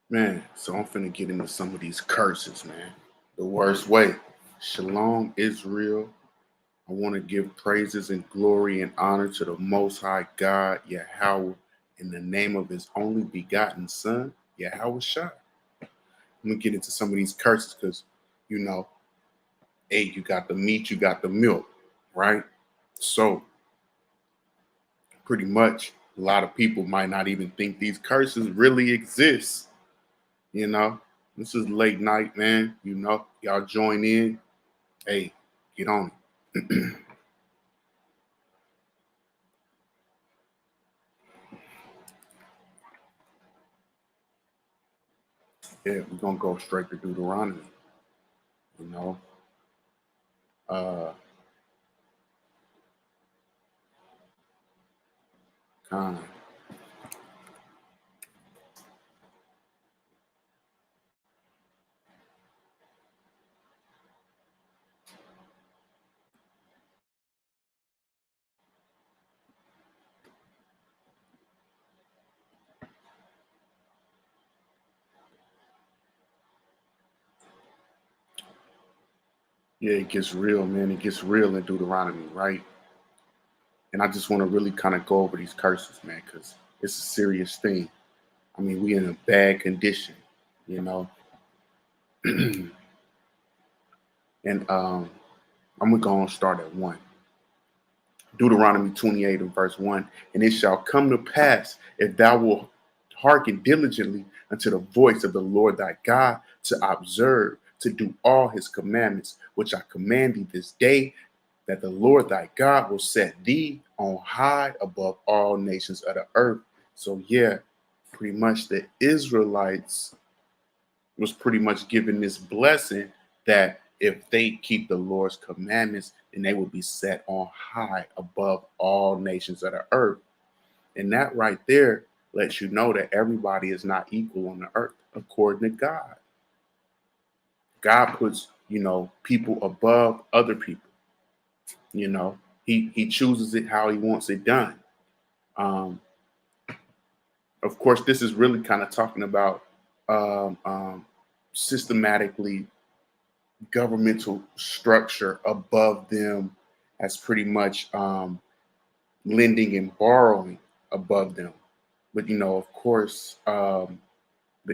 Man, so I'm finna get into some of these curses, man. The worst way. Shalom, Israel. I want to give praises and glory and honor to the Most High God, Yahweh, in the name of His only begotten Son, Yahweh Shai. I'm gonna get into some of these curses because, you know, hey, you got the meat, you got the milk, right? So, pretty much, a lot of people might not even think these curses really exist. You know, this is late night, man. You know, y'all join in. Hey, get on it. Yeah, we're gonna go straight to Deuteronomy. You know, uh, kind of. Yeah, it gets real, man. It gets real in Deuteronomy, right? And I just want to really kind of go over these curses, man, because it's a serious thing. I mean, we in a bad condition, you know. And I'm gonna go and start at 1. Deuteronomy 28 and verse 1. And it shall come to pass, if thou wilt hearken diligently unto the voice of the Lord thy God, to observe, to do all his commandments, which I command thee this day, that the Lord thy God will set thee on high above all nations of the earth. So yeah, pretty much the Israelites was pretty much given this blessing that if they keep the Lord's commandments, then they will be set on high above all nations of the earth. And that right there lets you know that everybody is not equal on the earth according to God. God puts, people above other people. He chooses it how he wants it done. Um, of course, this is really kind of talking about um, um, systematically governmental structure above them as pretty much lending and borrowing above them. But of course, the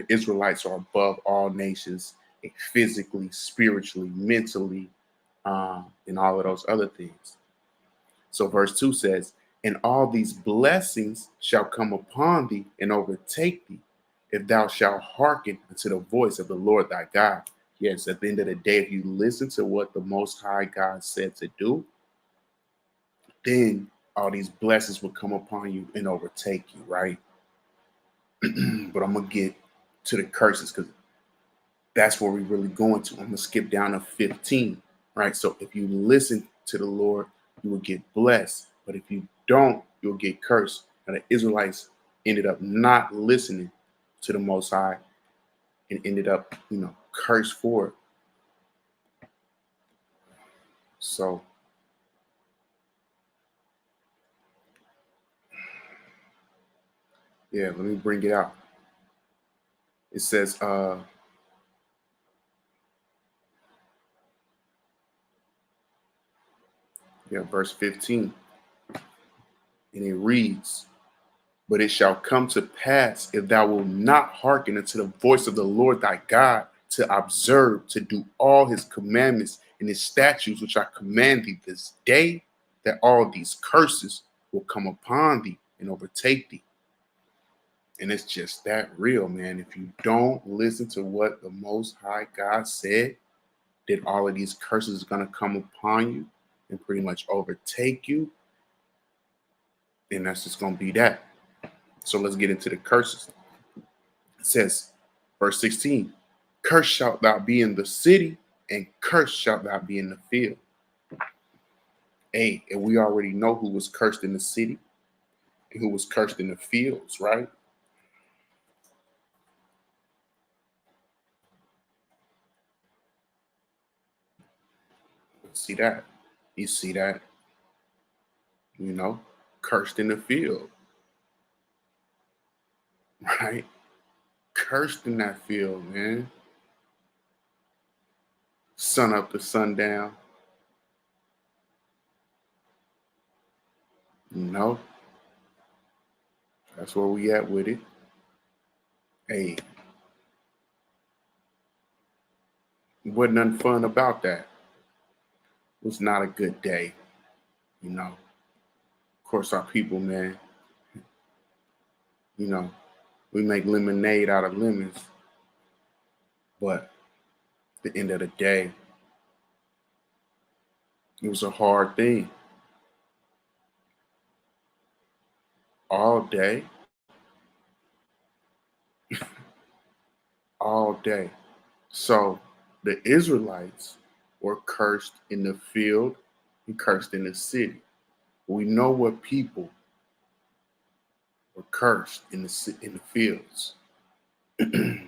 Israelites are above all nations physically, spiritually, mentally, and all of those other things. So verse 2 says, and all these blessings shall come upon thee and overtake thee, if thou shalt hearken unto the voice of the Lord thy God. Yes, at the end of the day, if you listen to what the Most High God said to do, then all these blessings will come upon you and overtake you, right? But I'm going to get to the curses because that's where we're really going to. I'm going to skip down to 15, right? So if you listen to the Lord, you will get blessed. But if you don't, you'll get cursed. And the Israelites ended up not listening to the Most High and ended up, cursed for it. So, yeah, let me bring it out. It says, verse 15, and it reads, but it shall come to pass, if thou wilt not hearken unto the voice of the Lord thy God, to observe, to do all his commandments and his statutes, which I command thee this day, that all these curses will come upon thee and overtake thee. And it's just that real, man. If you don't listen to what the Most High God said, that all of these curses are going to come upon you and pretty much overtake you, then that's just going to be that. So let's get into the curses. It says, verse 16, cursed shalt thou be in the city, and cursed shalt thou be in the field. Hey, and we already know who was cursed in the city and who was cursed in the fields, right? See that? You see that? You know, cursed in the field, right? Cursed in that field, man. Sun up to sundown, you know. That's where we at with it. Hey, wasn't nothing fun about that. It was not a good day, you know. Of course, our people, man, you know, we make lemonade out of lemons, but at the end of the day, it was a hard thing. All day, all day. So the Israelites were cursed in the field and cursed in the city. We know what people were cursed in the fields, and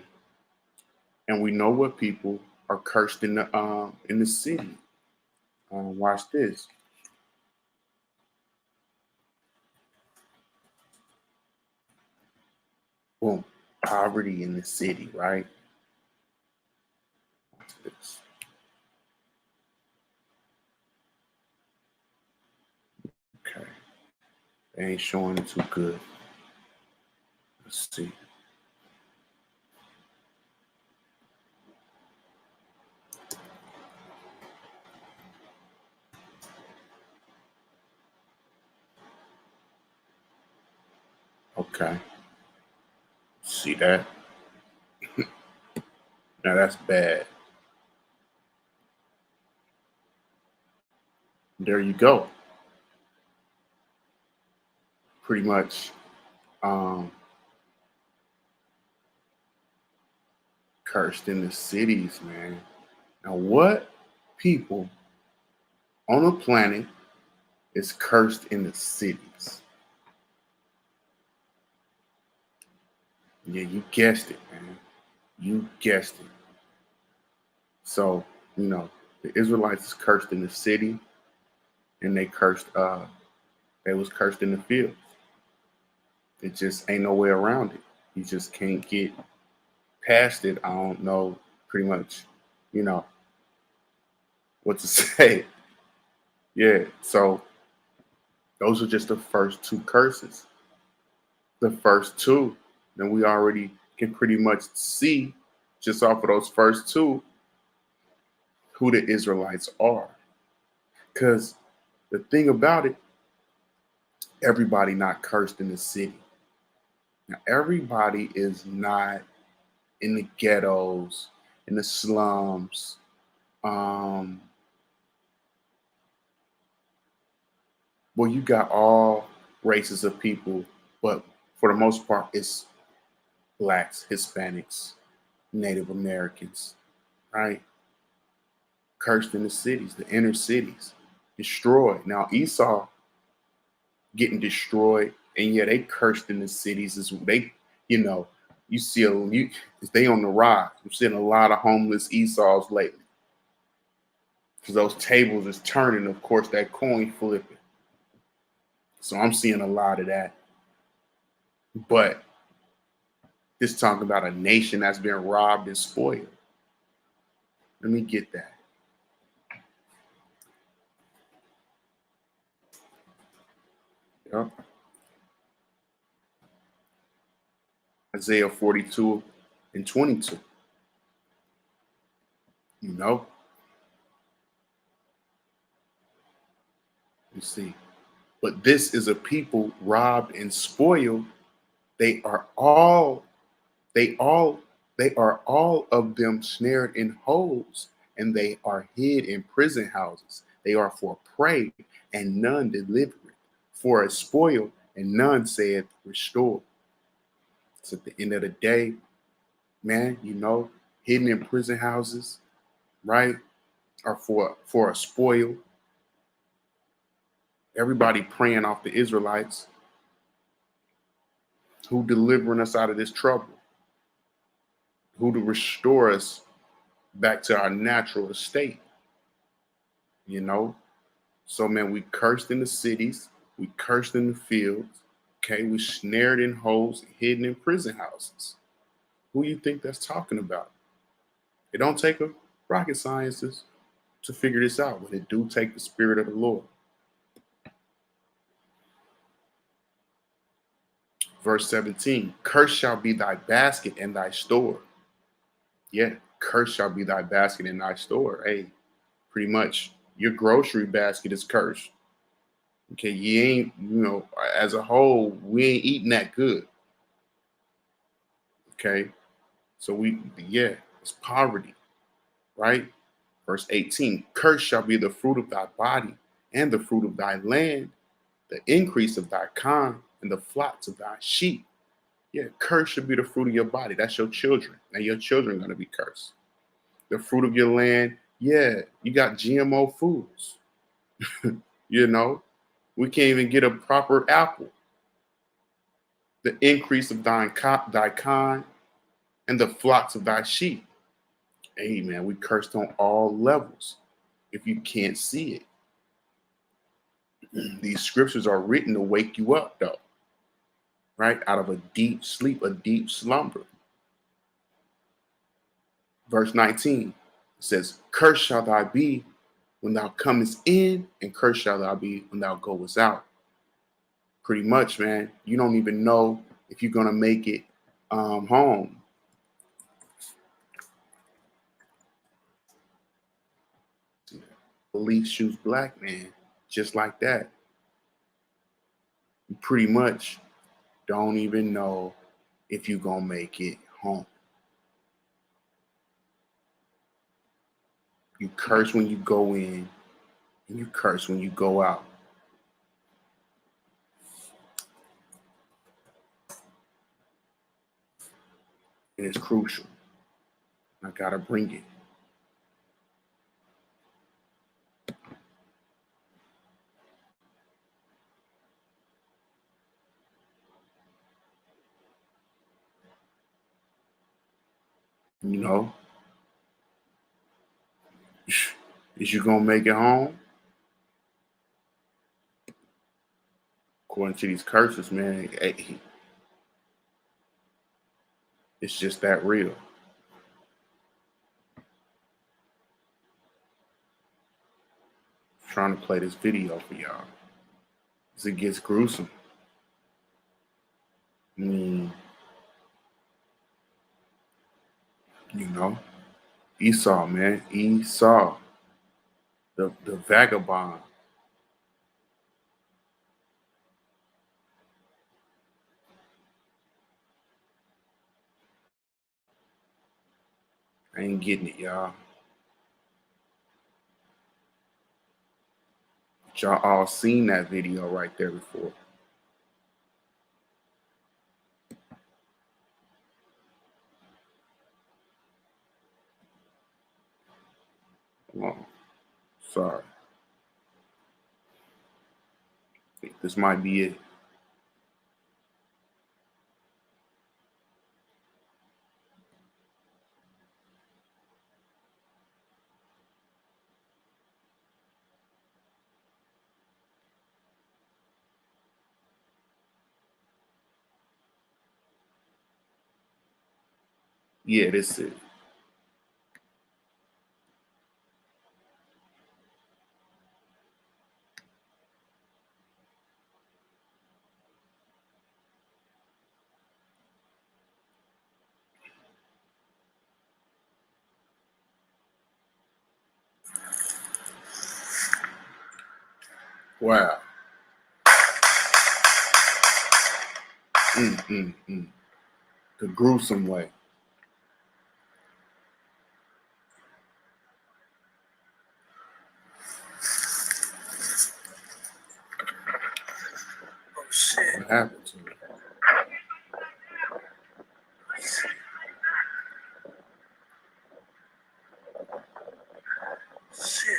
we know what people are cursed in the city. Watch this. Boom. Poverty in the city, right? Watch this. Okay. They ain't showing it too good. Let's see. Okay. See that? Now that's bad. There you go. Pretty much um, cursed in the cities, man. Now, what people on the planet is cursed in the cities? Yeah, you guessed it, man. You guessed it. So, the Israelites is cursed in the city, and they was cursed in the field. It just ain't no way around it. You just can't get past it. I don't know pretty much, you know, what to say. Yeah. So those are just the first two curses. The first two. Then we already can pretty much see just off of those first two who the Israelites are. Because the thing about it, everybody not cursed in the city. Now, everybody is not in the ghettos, in the slums. Um, well, you got all races of people, but for the most part, it's blacks, Hispanics, Native Americans, right? Cursed in the cities, the inner cities, destroyed. Now, Esau getting destroyed, and yeah, they cursed in the cities as they, you know, you see they on the rise. I'm seeing a lot of homeless Esau's lately because those tables is turning. Of course, that coin flipping. So I'm seeing a lot of that. But this talking about a nation that's been robbed and spoiled. Let me get that. Yep. Isaiah 42 and 22. You know, you see. But this is a people robbed and spoiled. They are all, they all, they are all of them snared in holes, and they are hid in prison houses. They are for prey, and none deliver it. For a spoil, and none saith restore. So at the end of the day, man, hidden in prison houses, right? Are for a spoil. Everybody praying off the Israelites who delivering us out of this trouble, who to restore us back to our natural estate. you know. So, man, we cursed in the cities, we cursed in the fields, okay? We snared in holes, hidden in prison houses. Who you think that's talking about? It don't take a rocket scientist to figure this out, but it do take the spirit of the Lord. Verse 17, curse shall be thy basket and thy store. Yeah, curse shall be thy basket and thy store. Hey, pretty much your grocery basket is cursed. Okay, you ain't, as a whole, we ain't eating that good. Okay, so it's poverty, right? Verse 18, curse shall be the fruit of thy body and the fruit of thy land, the increase of thy kind and the flocks of thy sheep. Yeah, curse should be the fruit of your body. That's your children. Now your children are going to be cursed. The fruit of your land, yeah, you got GMO foods. You know, we can't even get a proper apple. The increase of thy kind and the flocks of thy sheep. Hey, man, we cursed on all levels if you can't see it. These scriptures are written to wake you up, though, right? Out of a deep sleep, a deep slumber. Verse 19 says, curse shall thou be when thou comest in, and curse shall thou be when thou goest out. Pretty much, man, you don't even know if you're going to make it home. Police shoots black man, just like that. You pretty much don't even know if you're going to make it home. You curse when you go in, and you curse when you go out. And it's crucial. I got to bring it. You know, is you going to make it home? According to these curses, man, it's just that real. I'm trying to play this video for y'all. As it gets gruesome. I mean, Esau, man. Esau, the vagabond. I ain't getting it, y'all. But y'all all seen that video right there before. Oh, sorry. I think this might be it. Yeah, this is it. Wow. The gruesome way. Oh shit. What happened to it? Shit.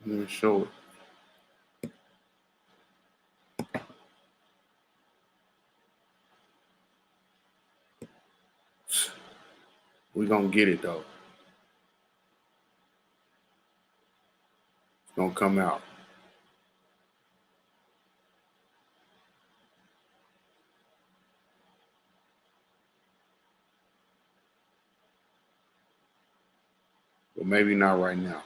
Let me show it. We're gonna get it though. It's gonna come out. But maybe not right now.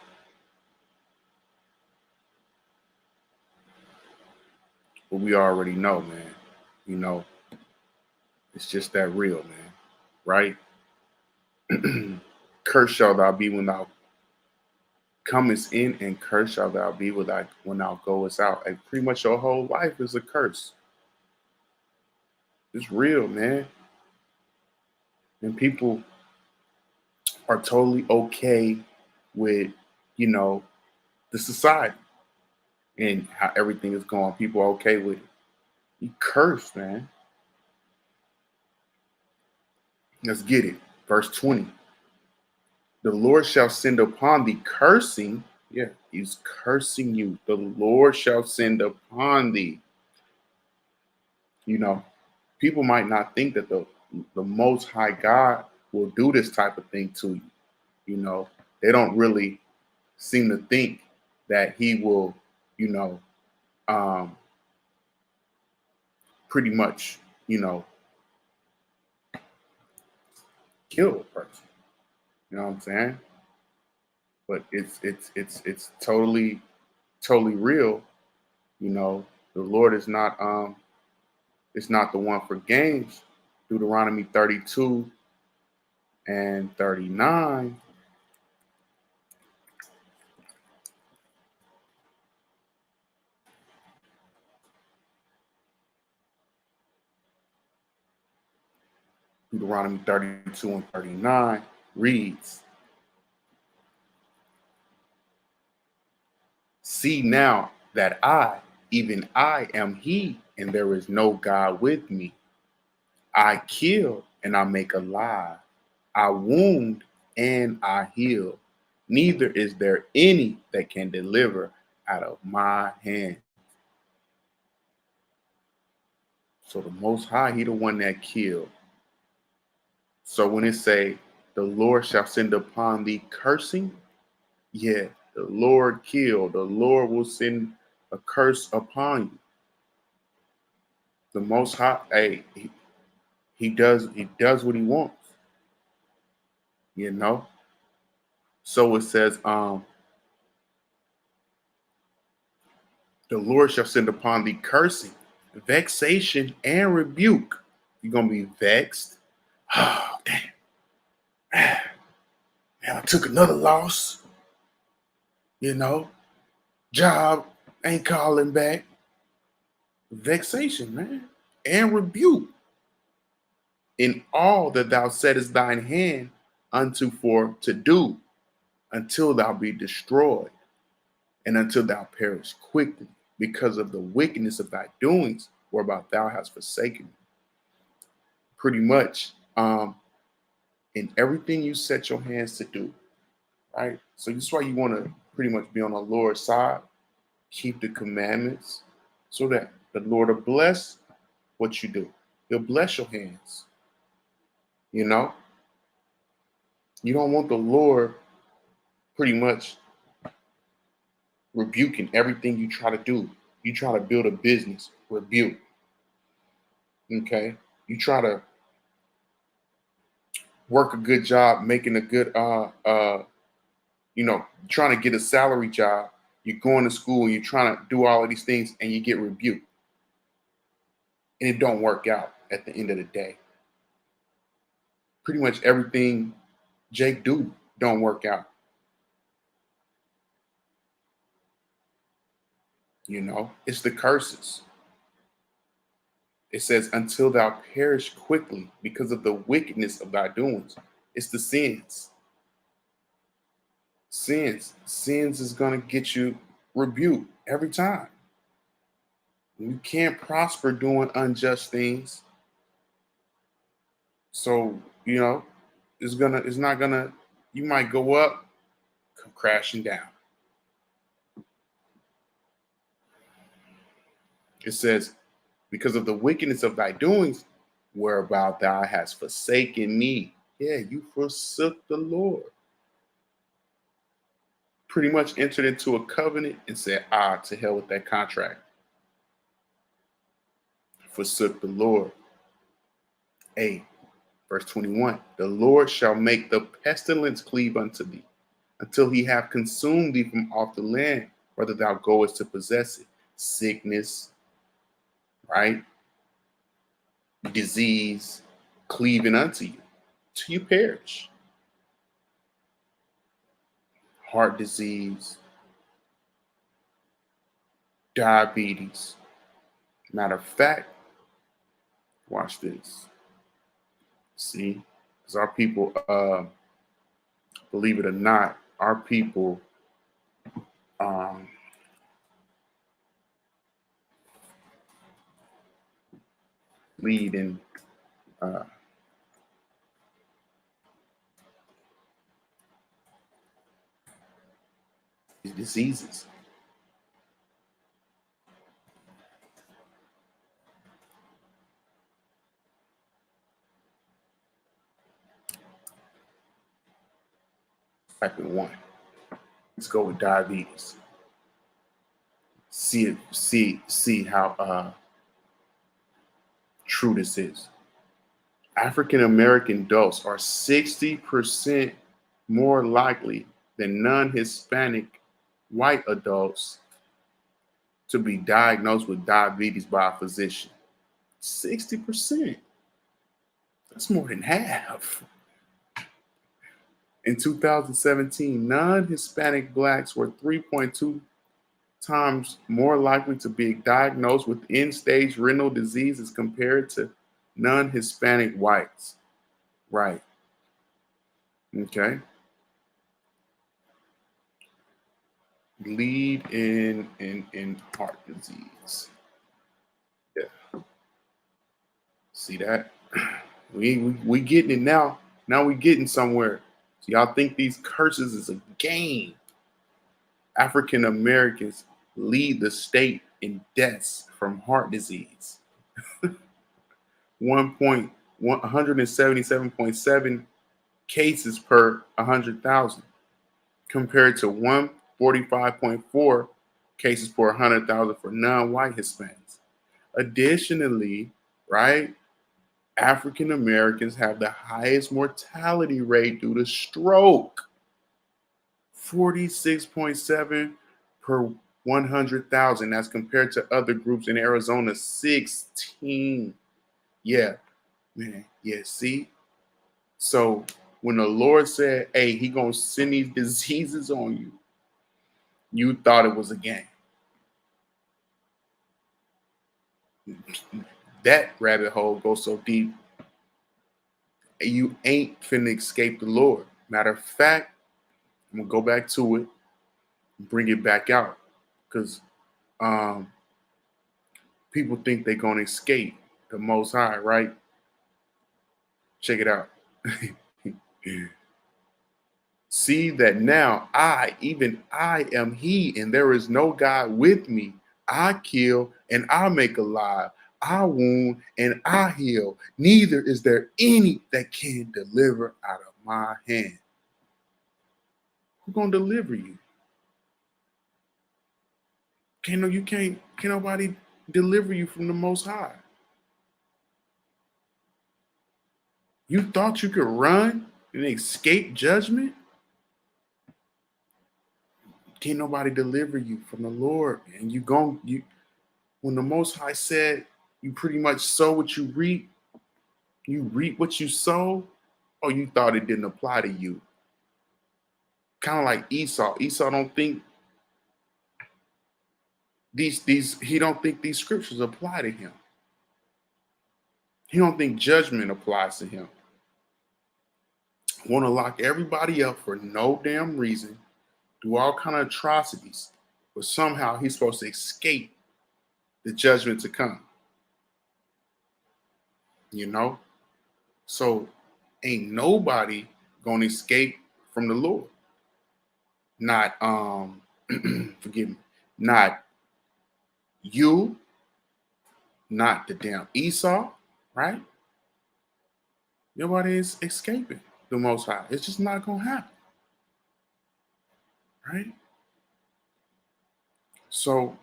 But we already know, man. You know, it's just that real, man. Right? Cursed shall thou be when thou comest in, and cursed shall thou be when thou goest out. And pretty much your whole life is a curse. It's real, man. And people are totally okay with, you know, the society and how everything is going. People are okay with it. You curse, man. Let's get it. Verse 20. The Lord shall send upon thee cursing. Yeah, he's cursing you. The Lord shall send upon thee. You know, people might not think that the Most High God will do this type of thing to you. You know, they don't really seem to think that He will, you know, um, pretty much, you know, kill a person. You know what I'm saying? But it's totally real. You know, the Lord is not it's not the one for games. Deuteronomy 32 and 39. Deuteronomy 32 and 39 reads, see now that I, even I, am He, and there is no God with me. I kill and I make alive. I wound and I heal. Neither is there any that can deliver out of my hand. So the Most High, He the one that killed. So when it say, the Lord shall send upon thee cursing, yeah, the Lord kill. The Lord will send a curse upon you. The Most High, hey, he does what he wants, you know. So it says, the Lord shall send upon thee cursing, vexation, and rebuke. You're gonna be vexed. Oh, damn. Man, I took another loss, you know. Job ain't calling back. Vexation, man. And rebuke in all that thou settest thine hand unto for to do, until thou be destroyed, and until thou perish quickly, because of the wickedness of thy doings, whereby thou hast forsaken me. Pretty much, in everything you set your hands to do, right? So this is why you want to pretty much be on the Lord's side, keep the commandments, so that the Lord will bless what you do. He'll bless your hands. You know, you don't want the Lord pretty much rebuking everything you try to do. You try to build a business, rebuke. Okay. You try to work a good job, making a good trying to get a salary job. You're going to school and you're trying to do all of these things and you get rebuked. And it don't work out at the end of the day. Pretty much everything Jake do don't work out. You know, it's the curses. It says, until thou perish quickly because of the wickedness of thy doings. It's the sins. Sins is going to get you rebuked every time. You can't prosper doing unjust things. So, you know, it's not gonna, you might go up, come crashing down. It says, because of the wickedness of thy doings, whereabout thou hast forsaken me. Yeah, you forsook the Lord. Pretty much entered into a covenant and said, to hell with that contract. Forsook the Lord. Verse 21, the Lord shall make the pestilence cleave unto thee, until he have consumed thee from off the land, whether thou goest to possess it. Sickness, right? Disease, cleaving unto you, till you perish. Heart disease, diabetes. Matter of fact, watch this. See, because our people, believe it or not, our people lead in these diseases. Type in 1. Let's go with diabetes. See how true this is. African American adults are 60% more likely than non-Hispanic white adults to be diagnosed with diabetes by a physician. 60%. That's more than half. In 2017, non-Hispanic blacks were 3.2 times more likely to be diagnosed with end-stage renal disease as compared to non-Hispanic whites. Right. Okay. Lead in heart disease. Yeah. See that? We getting it now. Now we getting somewhere. So y'all think these curses is a game. African Americans lead the state in deaths from heart disease. 177.7 cases per 100,000 compared to 145.4 cases per 100,000 for non-white Hispanics. Additionally, right, African Americans have the highest mortality rate due to stroke. 46.7 per 100,000. That's compared to other groups in Arizona, 16. Yeah, man. Yeah, see? So when the Lord said, hey, he gonna send these diseases on you, you thought it was a game. That rabbit hole goes so deep, you ain't finna escape the Lord. Matter of fact, I'm gonna go back to it, bring it back out, because people think they're gonna escape the Most High, right? Check it out. See that now even I am he, and there is no God with me. I kill and I make alive. I wound and I heal. Neither is there any that can deliver out of my hand. Who's gonna deliver you? Can't nobody deliver you from the Most High. You thought you could run and escape judgment? Can't nobody deliver you from the Lord. And when the Most High said you pretty much sow what you reap what you sow, or you thought it didn't apply to you. Kind of like Esau. Esau don't think he don't think these scriptures apply to him. He don't think judgment applies to him. Want to lock everybody up for no damn reason, do all kind of atrocities, but somehow he's supposed to escape the judgment to come. You know? So ain't nobody gonna escape from the Lord. Not forgive me, not you, not the damn Esau, right? Nobody is escaping the Most High. It's just not going to happen, right? So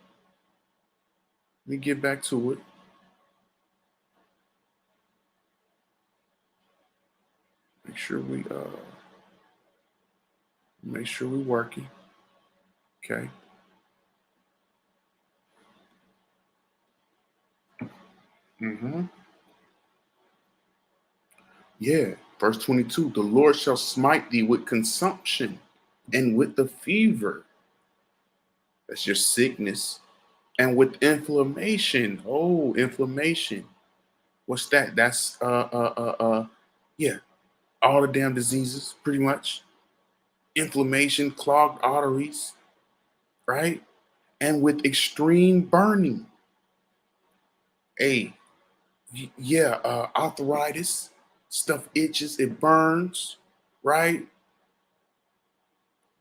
let me get back to it. Make sure we working. Okay. Mm-hmm. Yeah. Verse 22, the Lord shall smite thee with consumption and with the fever. That's your sickness. And with inflammation. Oh, inflammation. What's that? That's yeah, all the damn diseases, pretty much. Inflammation, clogged arteries, right? And with extreme burning. Hey, yeah, arthritis, stuff itches, it burns, right?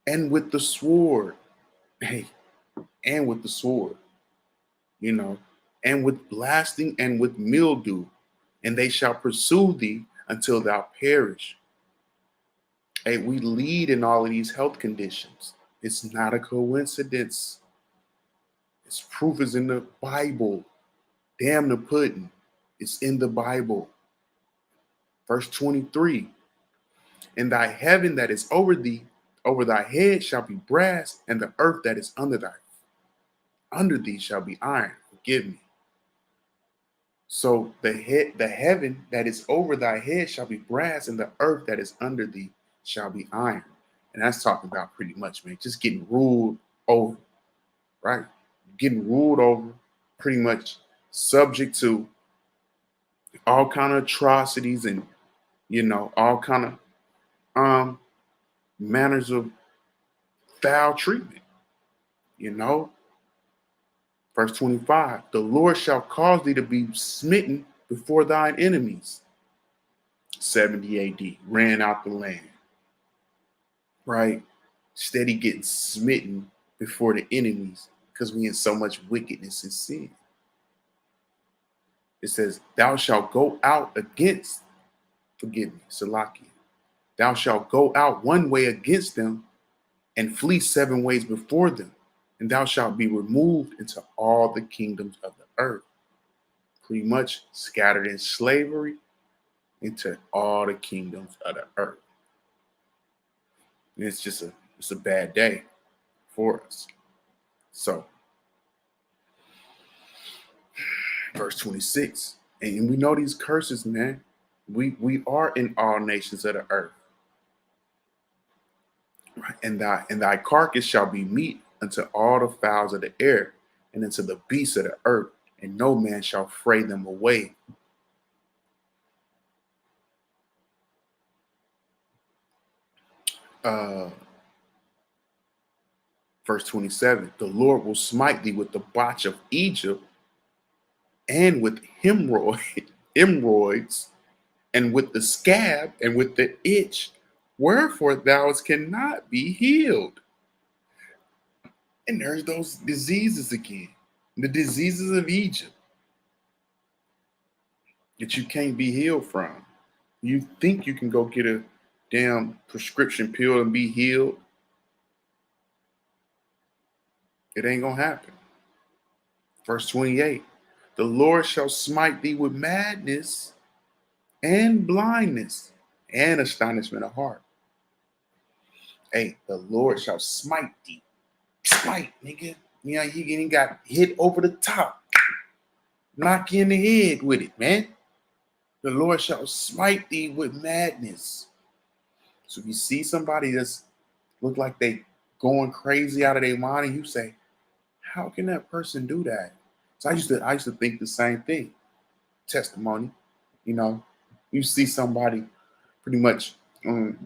And with the sword, hey, and with the sword, you know, and with blasting and with mildew, and they shall pursue thee until thou perish. Hey, we lead in all of these health conditions. It's not a coincidence. Its proof is in the Bible. Damn the pudding. It's in the Bible. Verse 23. And thy heaven that is over thee, over thy head shall be brass, and the earth that is under thee shall be iron. Forgive me. So the heaven that is over thy head shall be brass, and the earth that is under thee shall be iron. And that's talking about pretty much, man, just getting ruled over, right? Getting ruled over, pretty much subject to all kind of atrocities and all kind of um manners of foul treatment, you know. Verse 25, the Lord shall cause thee to be smitten before thine enemies. 70 AD, ran out the land, right? Steady getting smitten before the enemies because we in so much wickedness and sin. It says, thou shalt go out against, forgive me, Salakia. Thou shalt go out one way against them and flee 7 ways before them, and thou shalt be removed into all the kingdoms of the earth. Pretty much scattered in slavery into all the kingdoms of the earth. And it's a bad day for us. So, verse 26, and we know these curses, man. We are in all nations of the earth. Right? And thy carcass shall be meat unto all the fowls of the air, and unto the beasts of the earth, and no man shall fray them away. Uh, verse 27, the Lord will smite thee with the botch of Egypt, and with hemorrhoids, and with the scab, and with the itch, wherefore thou cannot be healed. And there's those diseases again, the diseases of Egypt that you can't be healed from. You think you can go get a damn prescription pill and be healed. It ain't gonna happen. Verse 28, the Lord shall smite thee with madness and blindness and astonishment of heart. Hey, the Lord shall smite thee. Smite, nigga. You know, he got hit over the top. Knock you in the head with it, man. The Lord shall smite thee with madness. So if you see somebody that's look like they going crazy out of their mind, and you say, how can that person do that? So I used to think the same thing. Testimony, you know, you see somebody pretty much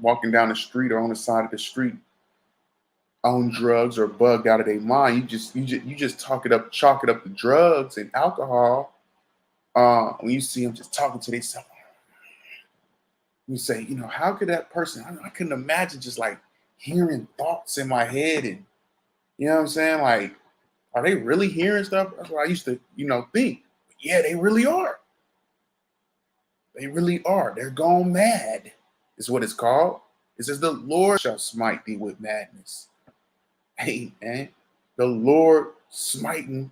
walking down the street or on the side of the street on drugs or bugged out of their mind. You just chalk it up to drugs and alcohol. When you see them just talking to themselves, you say, how could that person? I couldn't imagine just like hearing thoughts in my head, and you know what I'm saying? Like, are they really hearing stuff? That's what I used to, think. Yeah, they really are. They really are. They're gone mad, is what it's called. It says, the Lord shall smite thee with madness. Hey, man, the Lord smiting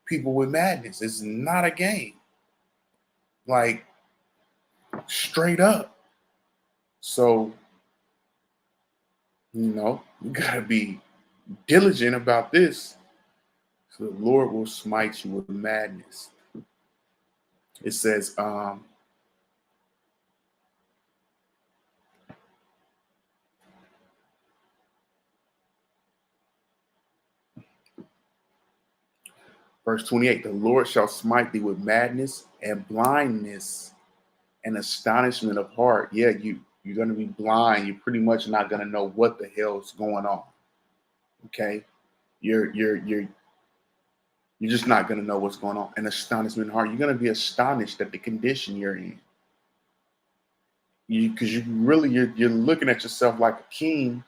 people with madness. It's not a game. Like, straight up. So, you got to be diligent about this. So the Lord will smite you with madness. It says, verse 28, the Lord shall smite thee with madness and blindness and astonishment of heart. Yeah, you're gonna be blind. You're pretty much not gonna know what the hell's going on. Okay, you're just not gonna know what's going on. And astonishment of heart. You're gonna be astonished at the condition you're in. Because you're looking at yourself like a king,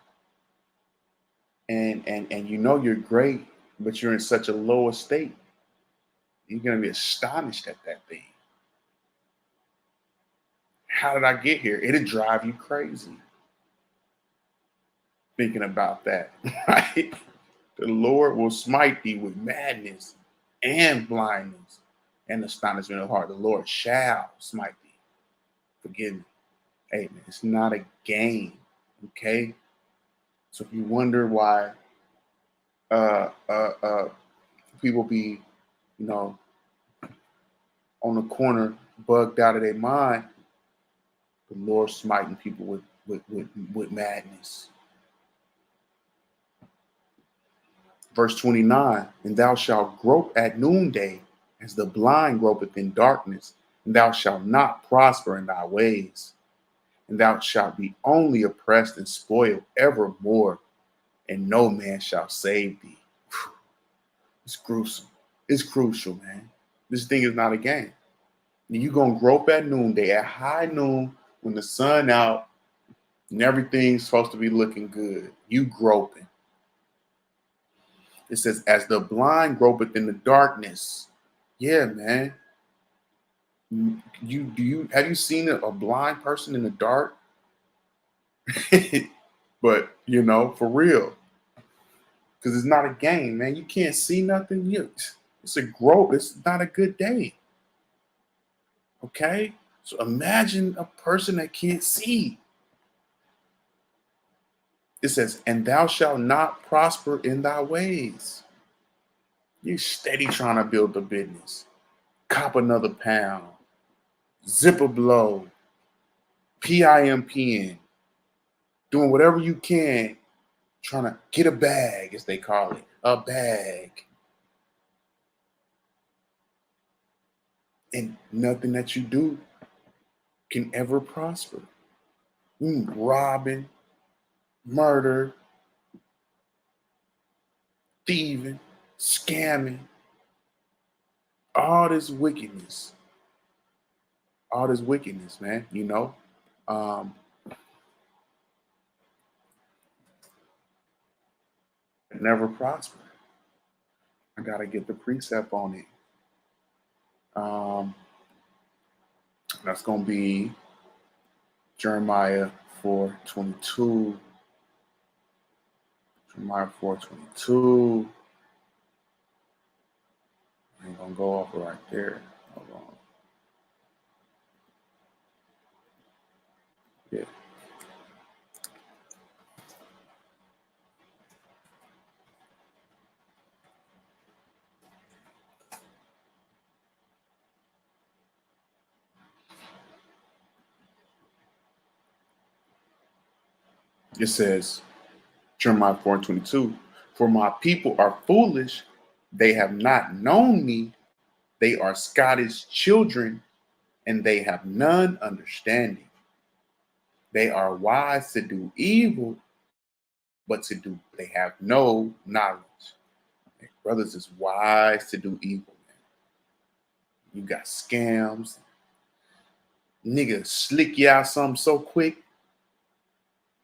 and you're great, but you're in such a low estate. You're gonna be astonished at that thing. How did I get here? It'll drive you crazy thinking about that, right? The Lord will smite thee with madness and blindness and astonishment of heart. The Lord shall smite thee. Forgive me. Hey, man, it's not a game, okay? So if you wonder why uh, uh, uh, people be, you know, on the corner bugged out of their mind, the Lord smiting people with madness. Verse 29, and thou shalt grope at noonday as the blind gropeth in darkness, and thou shalt not prosper in thy ways, and thou shalt be only oppressed and spoiled evermore, and no man shall save thee. It's gruesome. It's crucial, man. This thing is not a game. You're going to grope at noonday, at high noon, when the sun out and everything's supposed to be looking good. You groping. It says, as the blind gropeth in the darkness. Yeah, man. Have you seen a blind person in the dark? But for real. Because it's not a game, man. You can't see nothing. It's a grope. It's not a good day. Okay? So imagine a person that can't see. It says, and thou shalt not prosper in thy ways. You're steady trying to build a business. Cop another pound. Zip a blow. PIMPN. Doing whatever you can. Trying to get a bag, as they call it. A bag. And nothing that you do can ever prosper. Robbing, murder, thieving, scamming, all this wickedness, man, never prosper. I got to get the precept on it. That's going to be Jeremiah 4:22. Jeremiah 4:22. I ain't going to go off right there. Hold on. Yeah. It says, Jeremiah 4:22, for my people are foolish, they have not known me, they are Scottish children, and they have none understanding. They are wise to do evil, but they have no knowledge. Brothers is wise to do evil, man. You got scams. Niggas slick you out something so quick,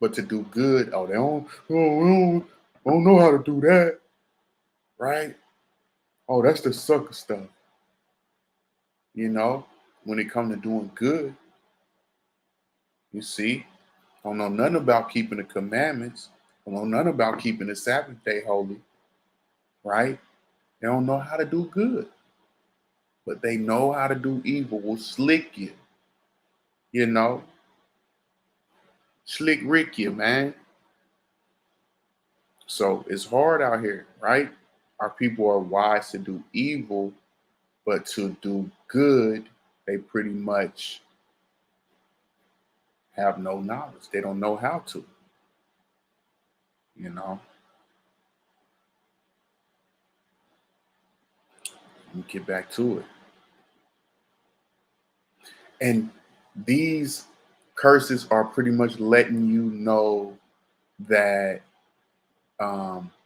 but to do good, they don't know how to do that, right? Oh, that's the sucker stuff. you know, when it comes to doing good. You see, don't know nothing about keeping the commandments. Don't know nothing about keeping the Sabbath day holy, right? They don't know how to do good, but they know how to do evil. Will slick you know, slick Rick you, man. So it's hard out here, right? Our people are wise to do evil, but to do good, they pretty much have no knowledge. They don't know how to, you know. Let me get back to it. And these curses are pretty much letting you know that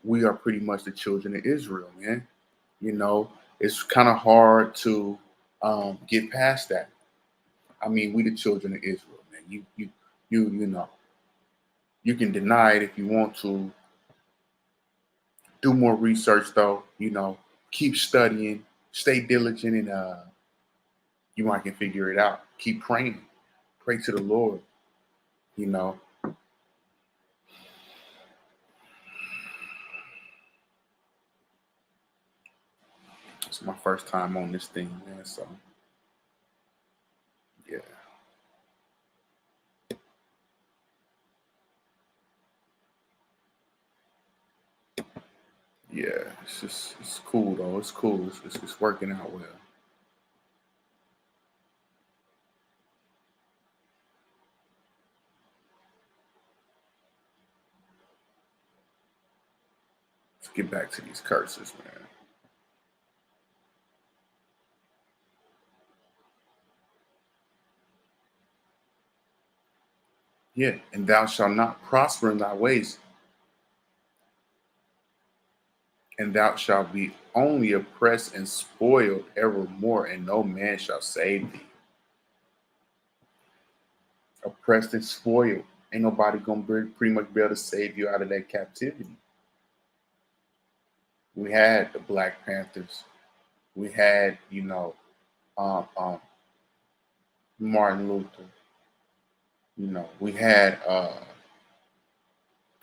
we are pretty much the children of Israel, man. You know, it's kind of hard to get past that. I mean, we the children of Israel, man. You know, you can deny it if you want to. Do more research, though. You know, keep studying, stay diligent, and you might can figure it out. Keep praying, pray to the Lord. You know, it's my first time on this thing, man. So yeah, yeah. It's cool though. It's cool. It's working out well. Let's get back to these curses, man. Yeah, and thou shalt not prosper in thy ways, and thou shalt be only oppressed and spoiled evermore, and no man shall save thee. Oppressed and spoiled. Ain't nobody gonna pretty much be able to save you out of that captivity. We had the Black Panthers. We had, Martin Luther. We had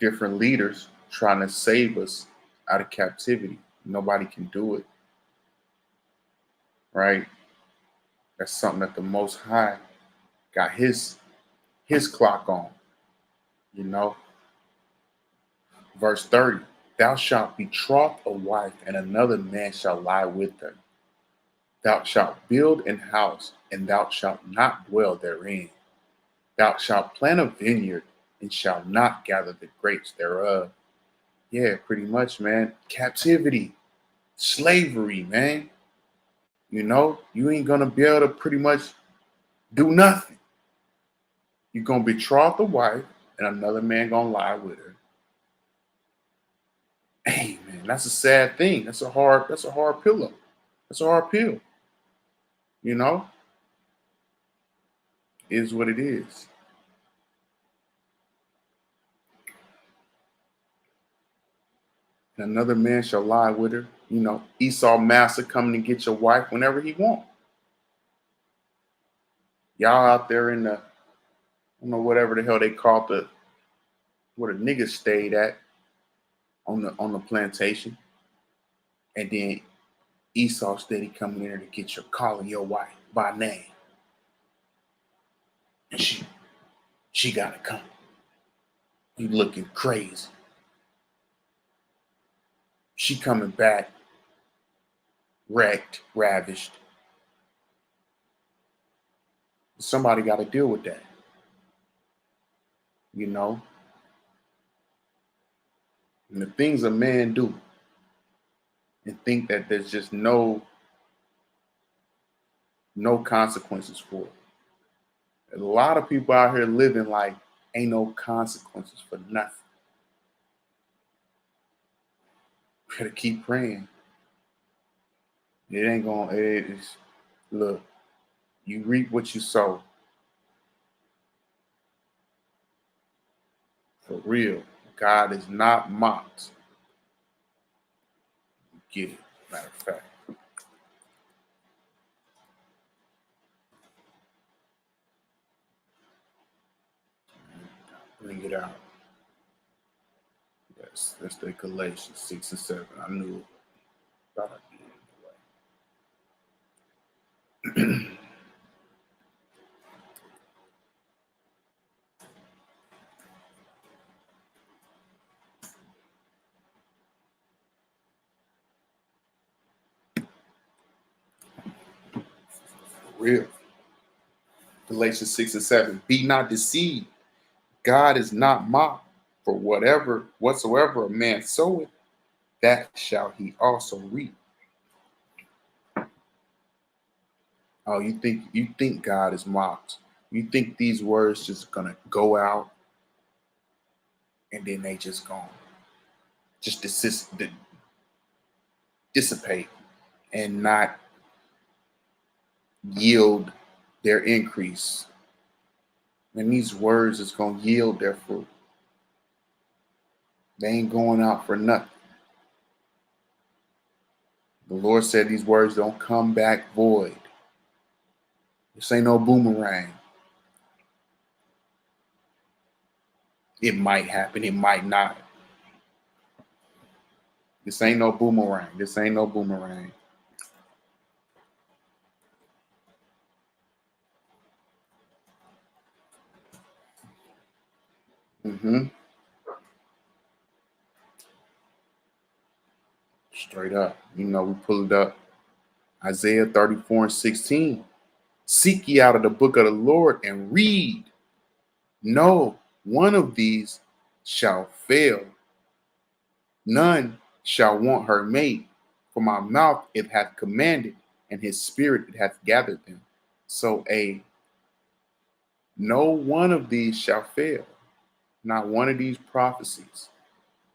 different leaders trying to save us out of captivity. Nobody can do it, right? That's something that the Most High got his clock on. You know, verse 30. Thou shalt betroth a wife, and another man shall lie with her. Thou shalt build an house, and thou shalt not dwell therein. Thou shalt plant a vineyard, and shalt not gather the grapes thereof. Yeah, pretty much, man. Captivity, slavery, man. You ain't gonna be able to pretty much do nothing. You're gonna betroth a wife, and another man gonna lie with her. Hey, man, that's a sad thing. That's a hard pillow. That's a hard pill. You know, is what it is. And another man shall lie with her. Esau master coming to get your wife whenever he want. Y'all out there in the, I don't know, whatever the hell they call where the niggas stayed at on the plantation. And then Esau steady coming in there to get your calling your wife by name. And she gotta come. You looking crazy. She coming back wrecked, ravished. Somebody got to deal with that. You know, and the things a man do and think that there's just no consequences for it. A lot of people out here living like ain't no consequences for nothing. You gotta keep praying. It ain't gonna. It's look. You reap what you sow. For real. God is not mocked. Get it. Matter of fact. bring it out. Yes, that's the Galatians 6 and 7. I knew it. Thought I'd be anyway. For real. Galatians 6 and 7. Be not deceived. God is not mocked. For whatsoever a man soweth, that shall he also reap. Oh, you think God is mocked. You think these words just gonna go out and then they just gone. Just dissipate and not yield their increase. And these words is gonna yield their fruit. They ain't going out for nothing. The Lord said these words don't come back void. This ain't no boomerang. It might happen, it might not. This ain't no boomerang. This ain't no boomerang. Mm-hmm. Straight up. We pulled up Isaiah 34 and 16. Seek ye out of the book of the Lord and read. No, one of these shall fail. None shall want her mate. For my mouth it hath commanded, and his spirit it hath gathered them. So no one of these shall fail. Not one of these prophecies,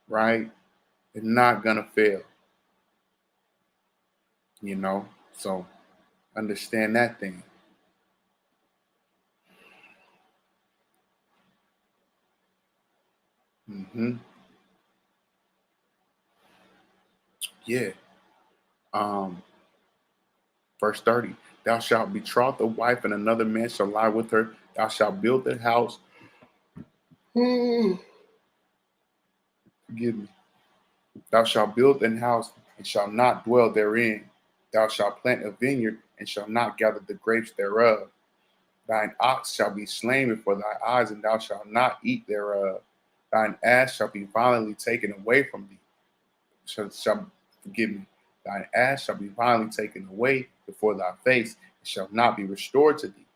right? They're not gonna fail. So understand that thing. Hmm. Yeah. Um, Verse 30. Thou shalt betroth a wife, and another man shall lie with her. Thou shalt build a house. Forgive me. Thou shalt build an house and shalt not dwell therein. Thou shalt plant a vineyard and shalt not gather the grapes thereof. Thine ox shall be slain before thy eyes, and thou shalt not eat thereof. Thine ass shall be violently taken away from thee. Forgive me. Thine ass shall be violently taken away before thy face, and shall not be restored to thee.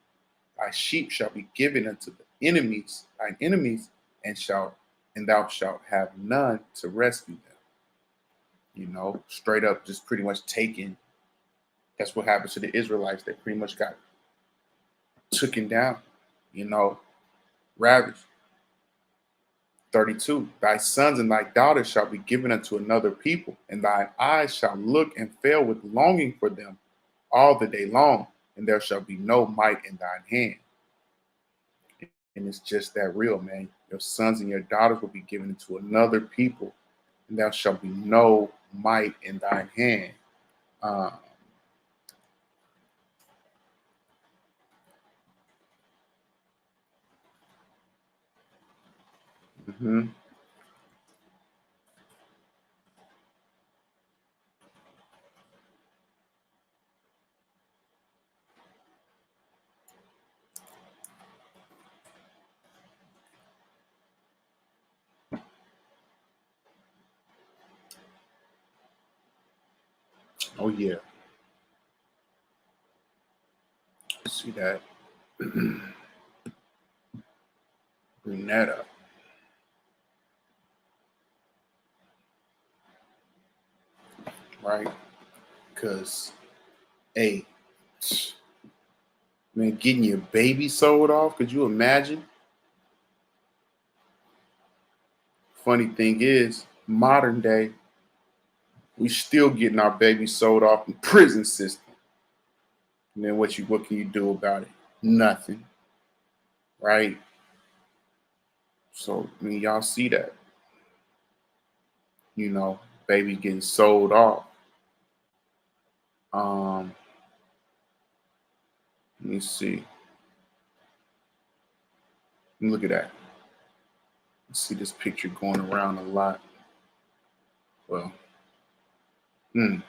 Thy sheep shall be given unto thine enemies, and thou shalt have none to rescue them. Straight up, just pretty much taken. That's what happened to the Israelites. They pretty much got taken down, you know, ravaged. 32. Thy sons and thy daughters shall be given unto another people, and thine eyes shall look and fail with longing for them all the day long, and there shall be no might in thine hand. And it's just that real, man. Your sons and your daughters will be given into another people, and there shall be no might in thine hand. Uh, mhm. Oh, yeah. See that. Bring that up. Right? Because, hey, man, getting your baby sold off, could you imagine? Funny thing is, modern day, we still getting our babies sold off in prison system. And then what can you do about it? Nothing. Right? So I mean y'all see that, you know, baby getting sold off. Um, Let me see. Look at that. You see this picture going around a lot. Well, now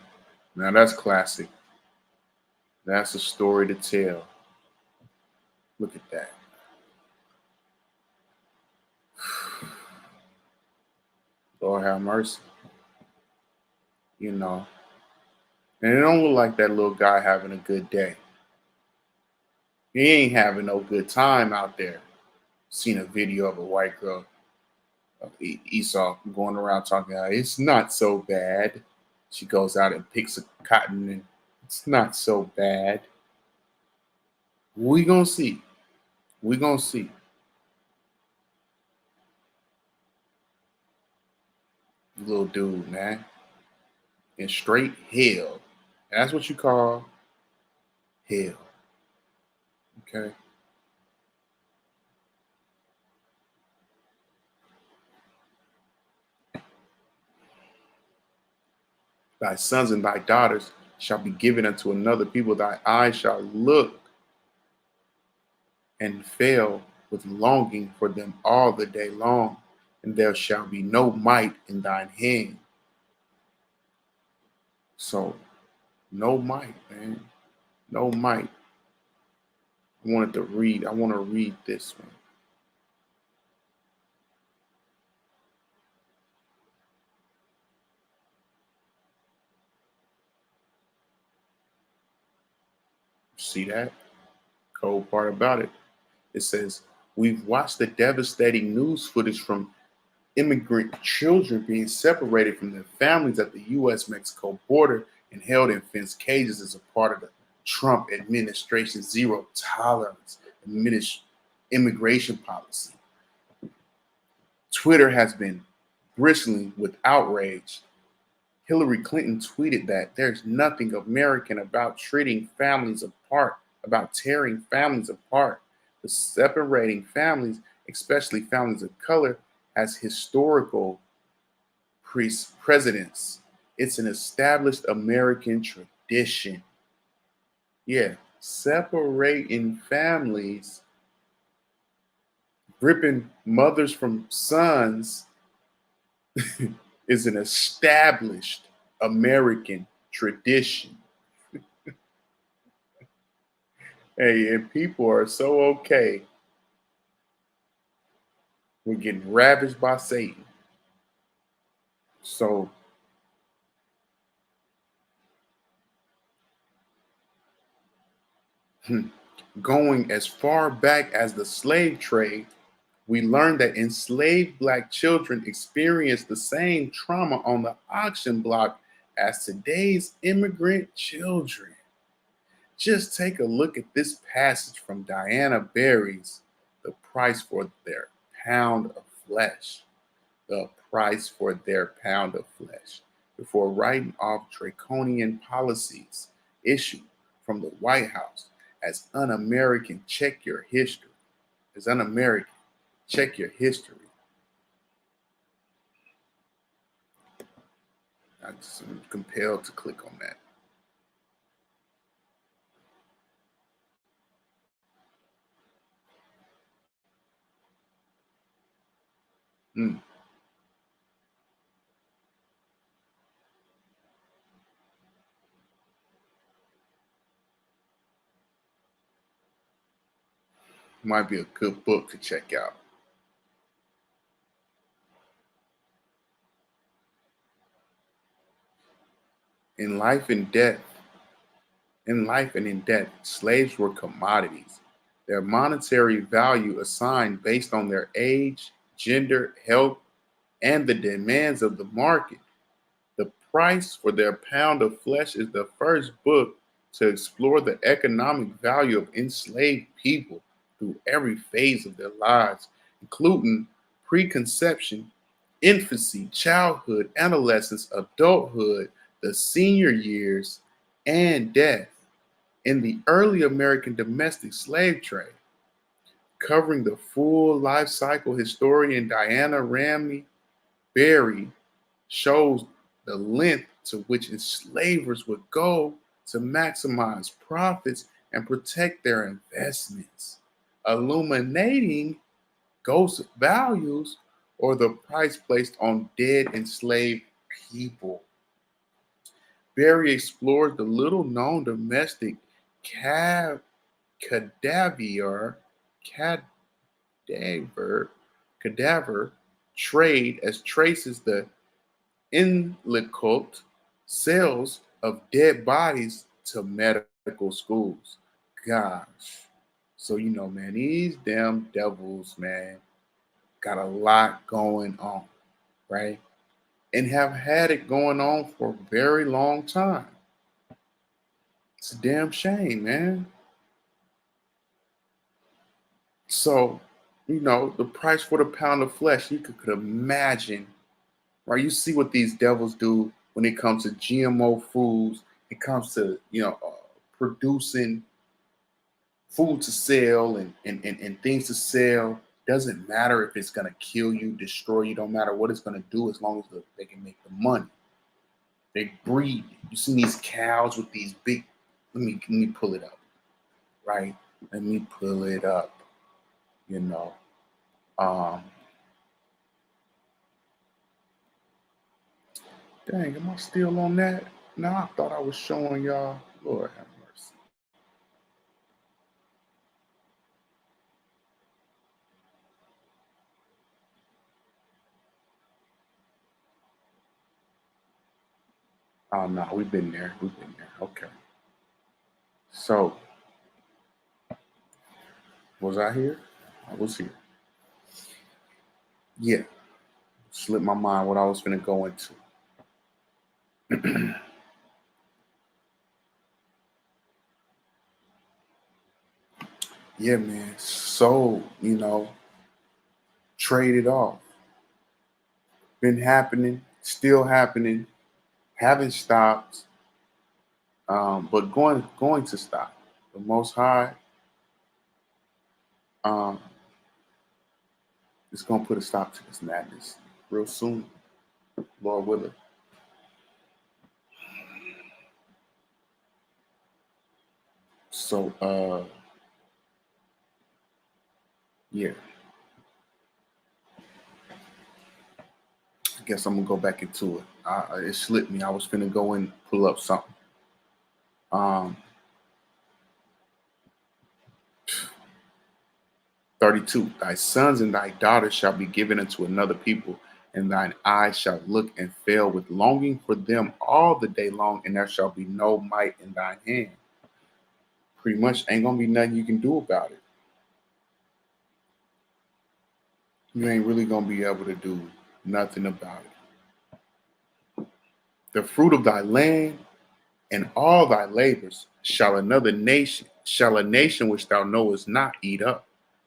that's classic. That's a story to tell. Look at that. Lord have mercy. You know, and it don't look like that little guy having a good day. He ain't having no good time out there. Seen a video of a white girl, Esau, going around talking about it's not so bad. She goes out and picks a cotton and it's not so bad. We gonna see. We gonna see. Little dude, man. In straight hell. And that's what you call hell. Okay. Thy sons and thy daughters shall be given unto another people. Thy eyes shall look and fail with longing for them all the day long, and there shall be no might in thine hand. So, no might, man. No might. I want to read this one. See that? Cold part about it. It says, we've watched the devastating news footage from immigrant children being separated from their families at the U.S. Mexico border and held in fenced cages as a part of the Trump administration's zero tolerance immigration policy. Twitter has been bristling with outrage. Hillary Clinton tweeted that there's nothing American about treating families apart, about tearing families apart, but separating families, especially families of color, has historical precedence. It's an established American tradition. Yeah, separating families, ripping mothers from sons is an established American tradition. Hey, and people are so okay with getting ravaged by Satan. So, going as far back as the slave trade, we learned that enslaved Black children experienced the same trauma on the auction block as today's immigrant children. Just take a look at this passage from Diana Berry's The Price for Their Pound of Flesh. The price for their pound of flesh before writing off draconian policies issued from the White House as un-American. Check your history. As un-American, check your history. I'm compelled to click on that. Mm. Might be a good book to check out. In life and death, in life and in death, slaves were commodities. Their monetary value assigned based on their age, gender, health, and the demands of the market. The Price for Their Pound of Flesh is the first book to explore the economic value of enslaved people through every phase of their lives, including preconception, infancy, childhood, adolescence, adulthood, the senior years, and death. In the early American domestic slave trade, covering the full life cycle, historian Diana Ramey Berry shows the length to which enslavers would go to maximize profits and protect their investments, illuminating ghost values or the price placed on dead enslaved people. Berry explores the little known domestic cav- cadaver, cadaver, cadaver trade as traces the illicit sales of dead bodies to medical schools. Gosh. So, man, these damn devils, man, got a lot going on, right? And have had it going on for a very long time. It's a damn shame, man. So, the price for the pound of flesh, you could imagine, right? You see what these devils do when it comes to GMO foods, it comes to, producing food to sell and things to sell. Doesn't matter if it's going to kill you, destroy you, don't matter what it's going to do as long as they can make the money. They breed. You see these cows with these big, let me pull it up, right? Let me pull it up, you know. Um, Dang, am I still on that? No, I thought I was showing y'all. Lord have mercy. Oh no, we've been there. We've been there. Okay. So, was I here? I was here. Yeah. Slipped my mind what I was gonna go into. Yeah, man. So, traded off. Been happening, still happening, haven't stopped, but going to stop. The Most High um, is going to put a stop to this madness real soon, Lord willing. So, yeah, I guess I'm gonna go back into it. It slipped me. I was finna go and pull up something. Um, 32. Thy sons and thy daughters shall be given unto another people, and thine eyes shall look and fail with longing for them all the day long, and there shall be no might in thine hand. Pretty much ain't gonna be nothing you can do about it. You ain't really gonna be able to do nothing about it. The fruit of thy land and all thy labors shall a nation which thou knowest not eat up,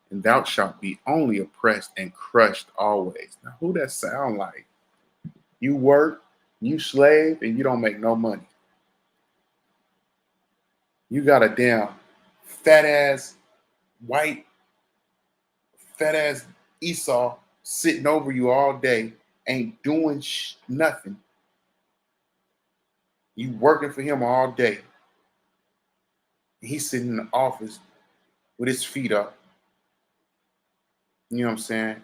and thou shalt be only oppressed and crushed always. Now, who that sound like? You work, you slave, and you don't make no money. You got a damn fat ass white fat ass Esau sitting over you all day, ain't doing nothing. You working for him all day. He's sitting in the office with his feet up. You know what I'm saying?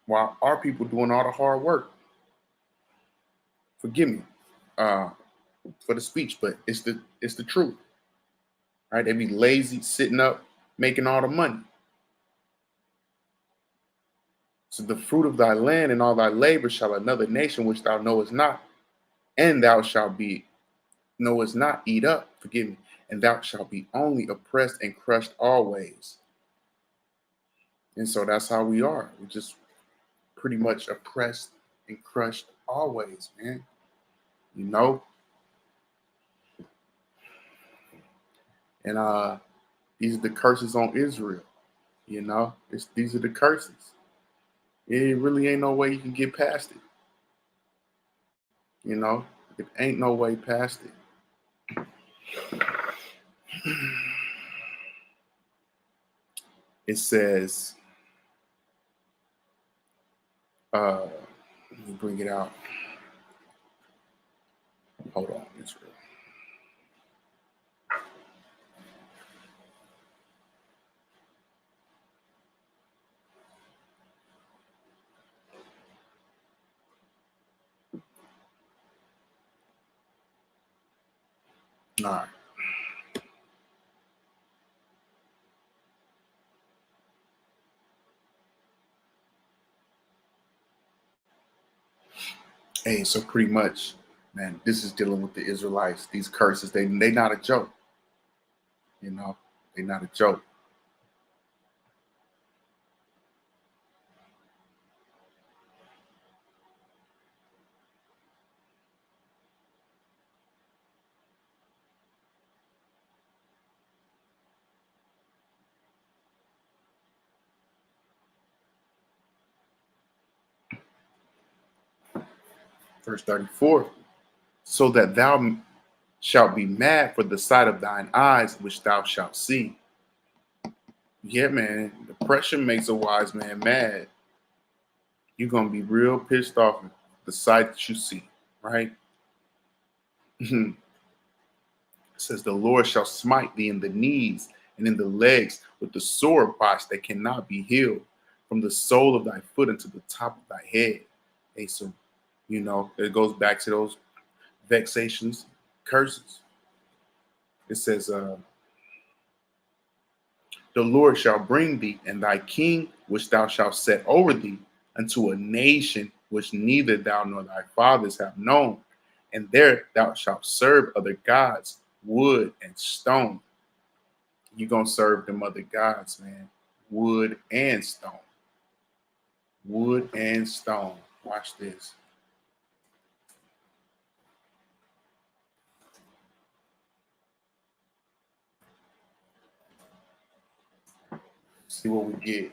While our people doing all the hard work. Forgive me uh, for the speech, but it's the truth. Right? They be lazy, sitting up, making all the money. So the fruit of thy land and all thy labor shall another nation which thou knowest not, and thou shalt be knowest not eat up. Forgive me, and thou shalt be only oppressed and crushed always. And so that's how we are. We're just pretty much oppressed and crushed always, man. You know? And these are the curses on Israel. These are the curses. It really ain't no way you can get past it. You know, it ain't no way past it. It says, let me bring it out. Hold on, Israel. All right. Hey, so pretty much, man, this is dealing with the Israelites. These curses, they not a joke. You know, they not a joke. Verse 34. So that thou shalt be mad for the sight of thine eyes, which thou shalt see. Yeah, man. Depression makes a wise man mad. You're gonna be real pissed off at the sight that you see, right? It says the Lord shall smite thee in the knees and in the legs with the sore box that cannot be healed, from the sole of thy foot unto the top of thy head. Hey, so it goes back to those vexations, curses. It says, the Lord shall bring thee and thy king, which thou shalt set over thee, unto a nation which neither thou nor thy fathers have known. And there thou shalt serve other gods, wood and stone. You're going to serve them other gods, man. Wood and stone. Wood and stone. Watch this. See what we get.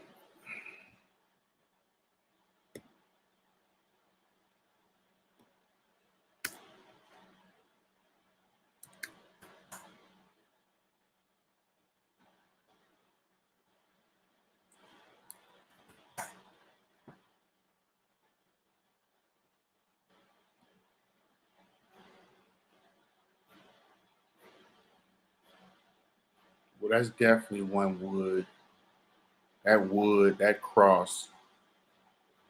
Well, that's definitely one wood. That wood, that cross,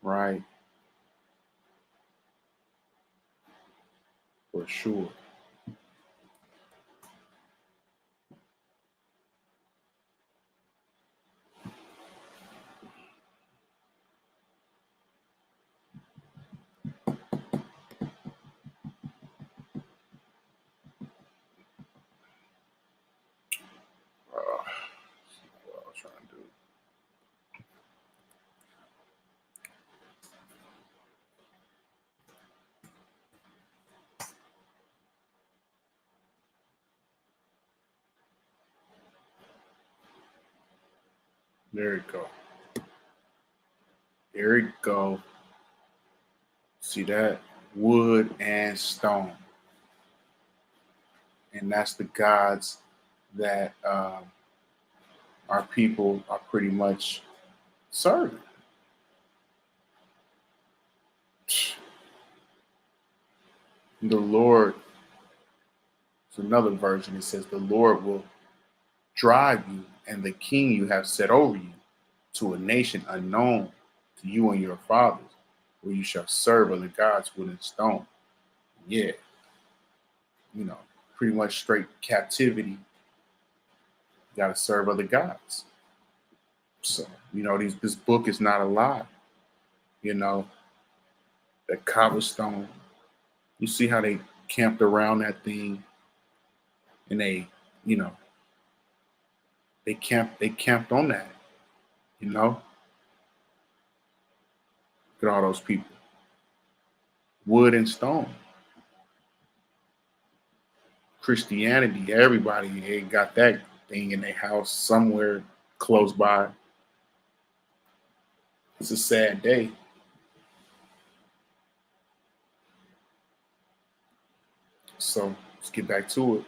right? For sure. What I was trying to do. There you go. There you go. See that? Wood and stone. And that's the gods that our people are pretty much serving. The Lord, it's another version. It says, the Lord will drive you and the king you have set over you to a nation unknown to you and your fathers, where you shall serve other gods, wood and stone. Yeah, pretty much straight captivity. You got to serve other gods. So, this book is not a lie. You know, the cobblestone. You see how they camped around that thing, and you know, they camped on that. You know, look at all those people, wood and stone. Christianity, everybody ain't got that thing in their house somewhere close by. It's a sad day. So let's get back to it.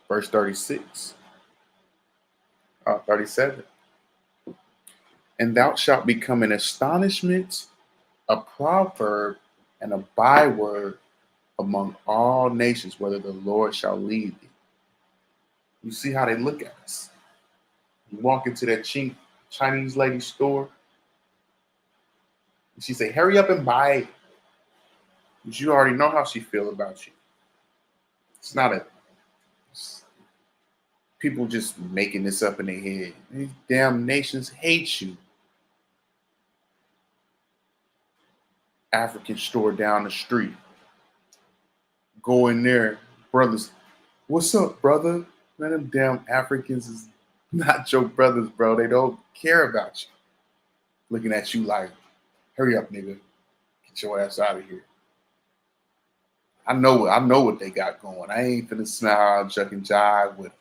Verse 36, 37. And thou shalt become an astonishment, a proverb, and a byword among all nations, whether the Lord shall lead thee. You see how they look at us. You walk into that cheap Chinese lady store, She say, hurry up and buy it. Because you already know how she feel about you. It's not it's people just making this up in their head. These damn nations hate you. African store down the street. Go in there, brothers. What's up, brother? Man, them damn Africans is not your brothers, bro. They don't care about you. Looking at you like, hurry up, nigga. Get your ass out of here. I know what they got going. I ain't finna smile, chuck and jive with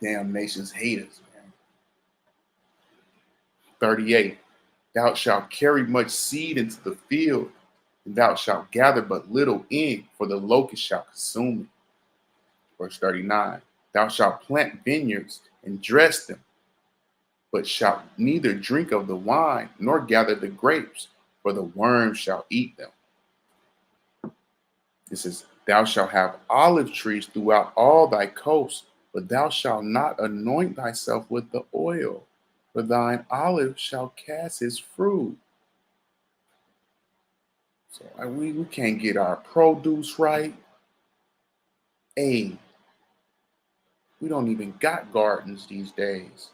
damn nations haters, man. 38. Thou shalt carry much seed into the field, and thou shalt gather but little in, for the locust shall consume it. Verse 39. Thou shalt plant vineyards and dress them, but shalt neither drink of the wine nor gather the grapes, for the worm shall eat them. It says, thou shalt have olive trees throughout all thy coast, but thou shalt not anoint thyself with the oil, for thine olive shall cast his fruit. So we can't get our produce right. Hey, we don't even got gardens these days.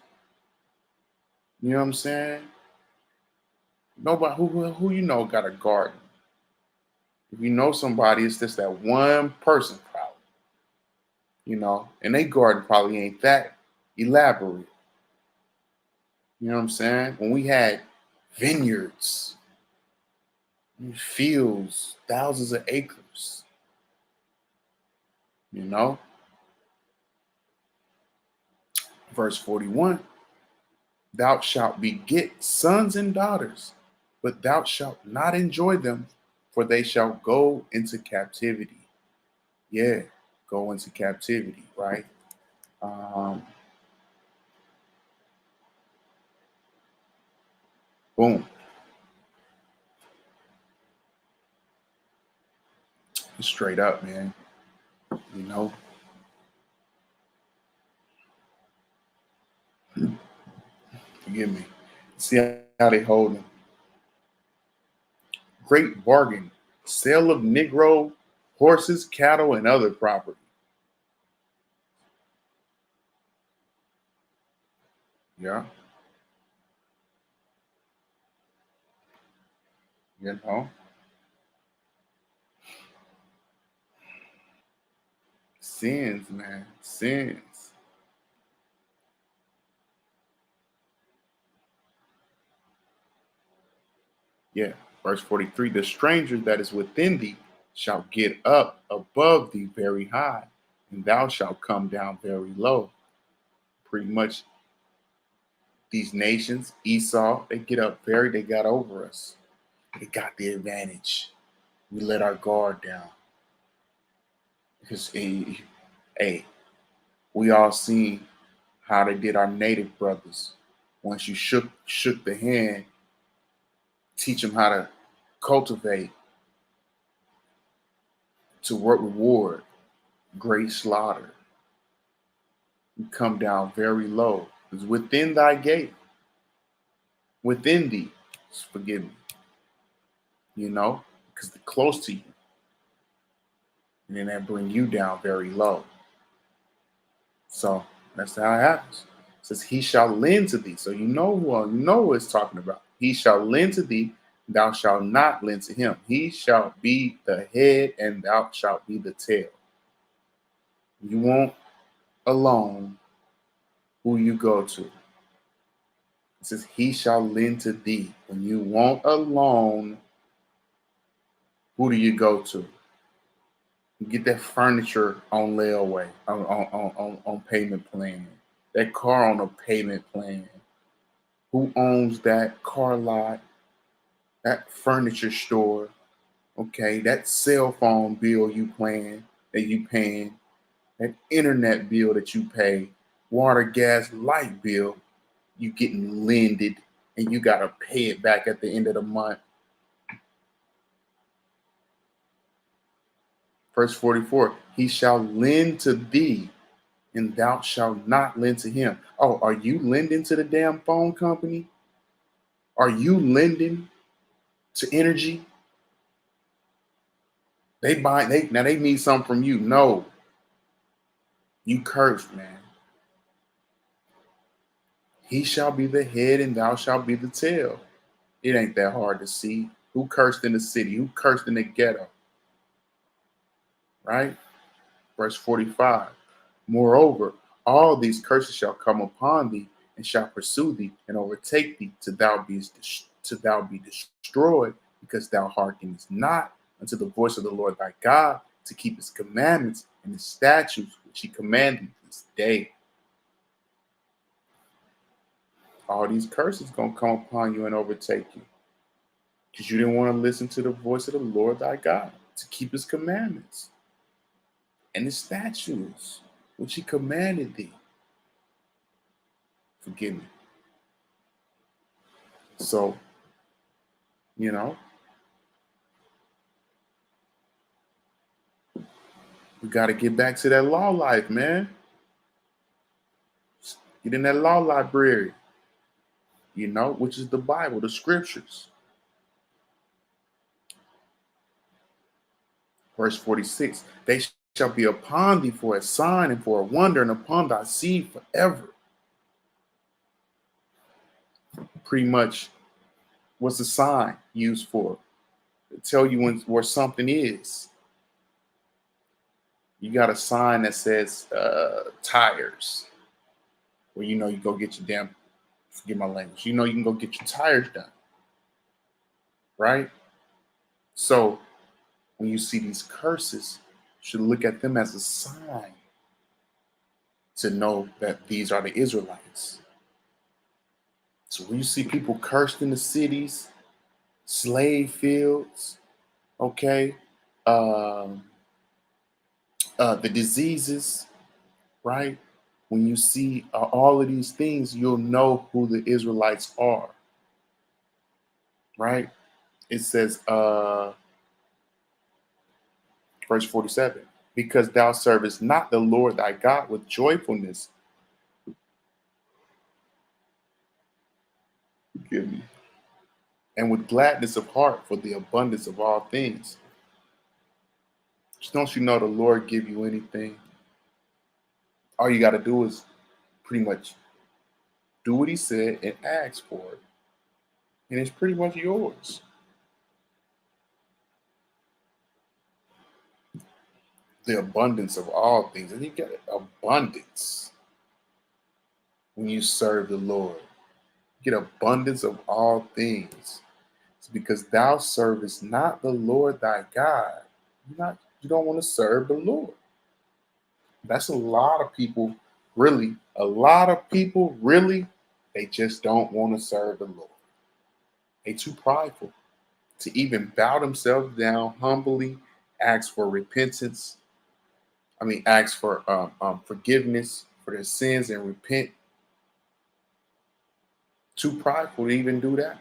You know what I'm saying? Nobody who you know got a garden. If you know somebody, it's just that one person probably. You know, and they garden probably ain't that elaborate. You know what I'm saying? When we had vineyards, fields, thousands of acres, you know? Verse 41, thou shalt beget sons and daughters, but thou shalt not enjoy them, for they shall go into captivity. Yeah, go into captivity, right? Boom. Straight up, man. You know? Forgive me. See how they hold them. Great bargain. Sale of Negro horses, cattle, and other property. Yeah. You know? Sins, man. Sins. Yeah. Verse 43, the stranger that is within thee shall get up above thee very high, and thou shalt come down very low. Pretty much these nations, Esau, they got over us. They got the advantage. We let our guard down. Because, hey, we all seen how they did our native brothers. Once you shook the hand, teach them how to cultivate, to work reward, great slaughter. You come down very low. It's within thy gate, within thee. Forgive me. You know, because they're close to you. And then that bring you down very low. So that's how it happens. It says, he shall lend to thee. So you know what it's talking about. He shall lend to thee, thou shalt not lend to him. He shall be the head, and thou shalt be the tail. You want a loan, who you go to. It says, he shall lend to thee. When you want a loan, who do you go to? You get that furniture on layaway, on payment plan. That car on a payment plan. Who owns that car lot, that furniture store? Okay, that cell phone bill you paying, that internet bill that you pay, water, gas, light bill, you getting lended, and you gotta pay it back at the end of the month. Verse 44, he shall lend to thee, and thou shalt not lend to him. Oh, are you lending to the damn phone company? Are you lending to energy? They need something from you. No, you cursed, man. He shall be the head and thou shalt be the tail. It ain't that hard to see. Who cursed in the city? Who cursed in the ghetto? Right? Verse 45. Moreover, all these curses shall come upon thee and shall pursue thee and overtake thee till thou be destroyed, because thou hearkenest not unto the voice of the Lord thy God to keep his commandments and his statutes which he commanded this day. All these curses gonna come upon you and overtake you, because you didn't want to listen to the voice of the Lord thy God to keep his commandments and his statutes which he commanded thee. Forgive me. So, you know, we got to get back to that law life, man. Get in that law library, which is the Bible, the scriptures. Verse 46, they shall be upon thee for a sign and for a wonder, and upon thy seed forever. Pretty much, what's a sign used for? To tell you where something is. You got a sign that says tires, where you go get your forget my language, you can go get your tires done, right? So when you see these curses, you should look at them as a sign to know that these are the Israelites. So when you see people cursed in the cities, slave fields, okay, the diseases, right? When you see all of these things, you'll know who the Israelites are, right? It says, verse 47, because thou servest not the Lord thy God with joyfulness. Forgive me. And with gladness of heart for the abundance of all things. Just don't you know the Lord give you anything? All you got to do is pretty much do what he said and ask for it. And it's pretty much yours. The abundance of all things. And you get abundance when you serve the Lord. You get abundance of all things. It's because thou servest not the Lord thy God. You don't want to serve the Lord. That's a lot of people, really. A lot of people, really, they just don't want to serve the Lord. They too prideful to even bow themselves down humbly, ask for repentance. Ask for forgiveness for their sins and repent. Too prideful to even do that.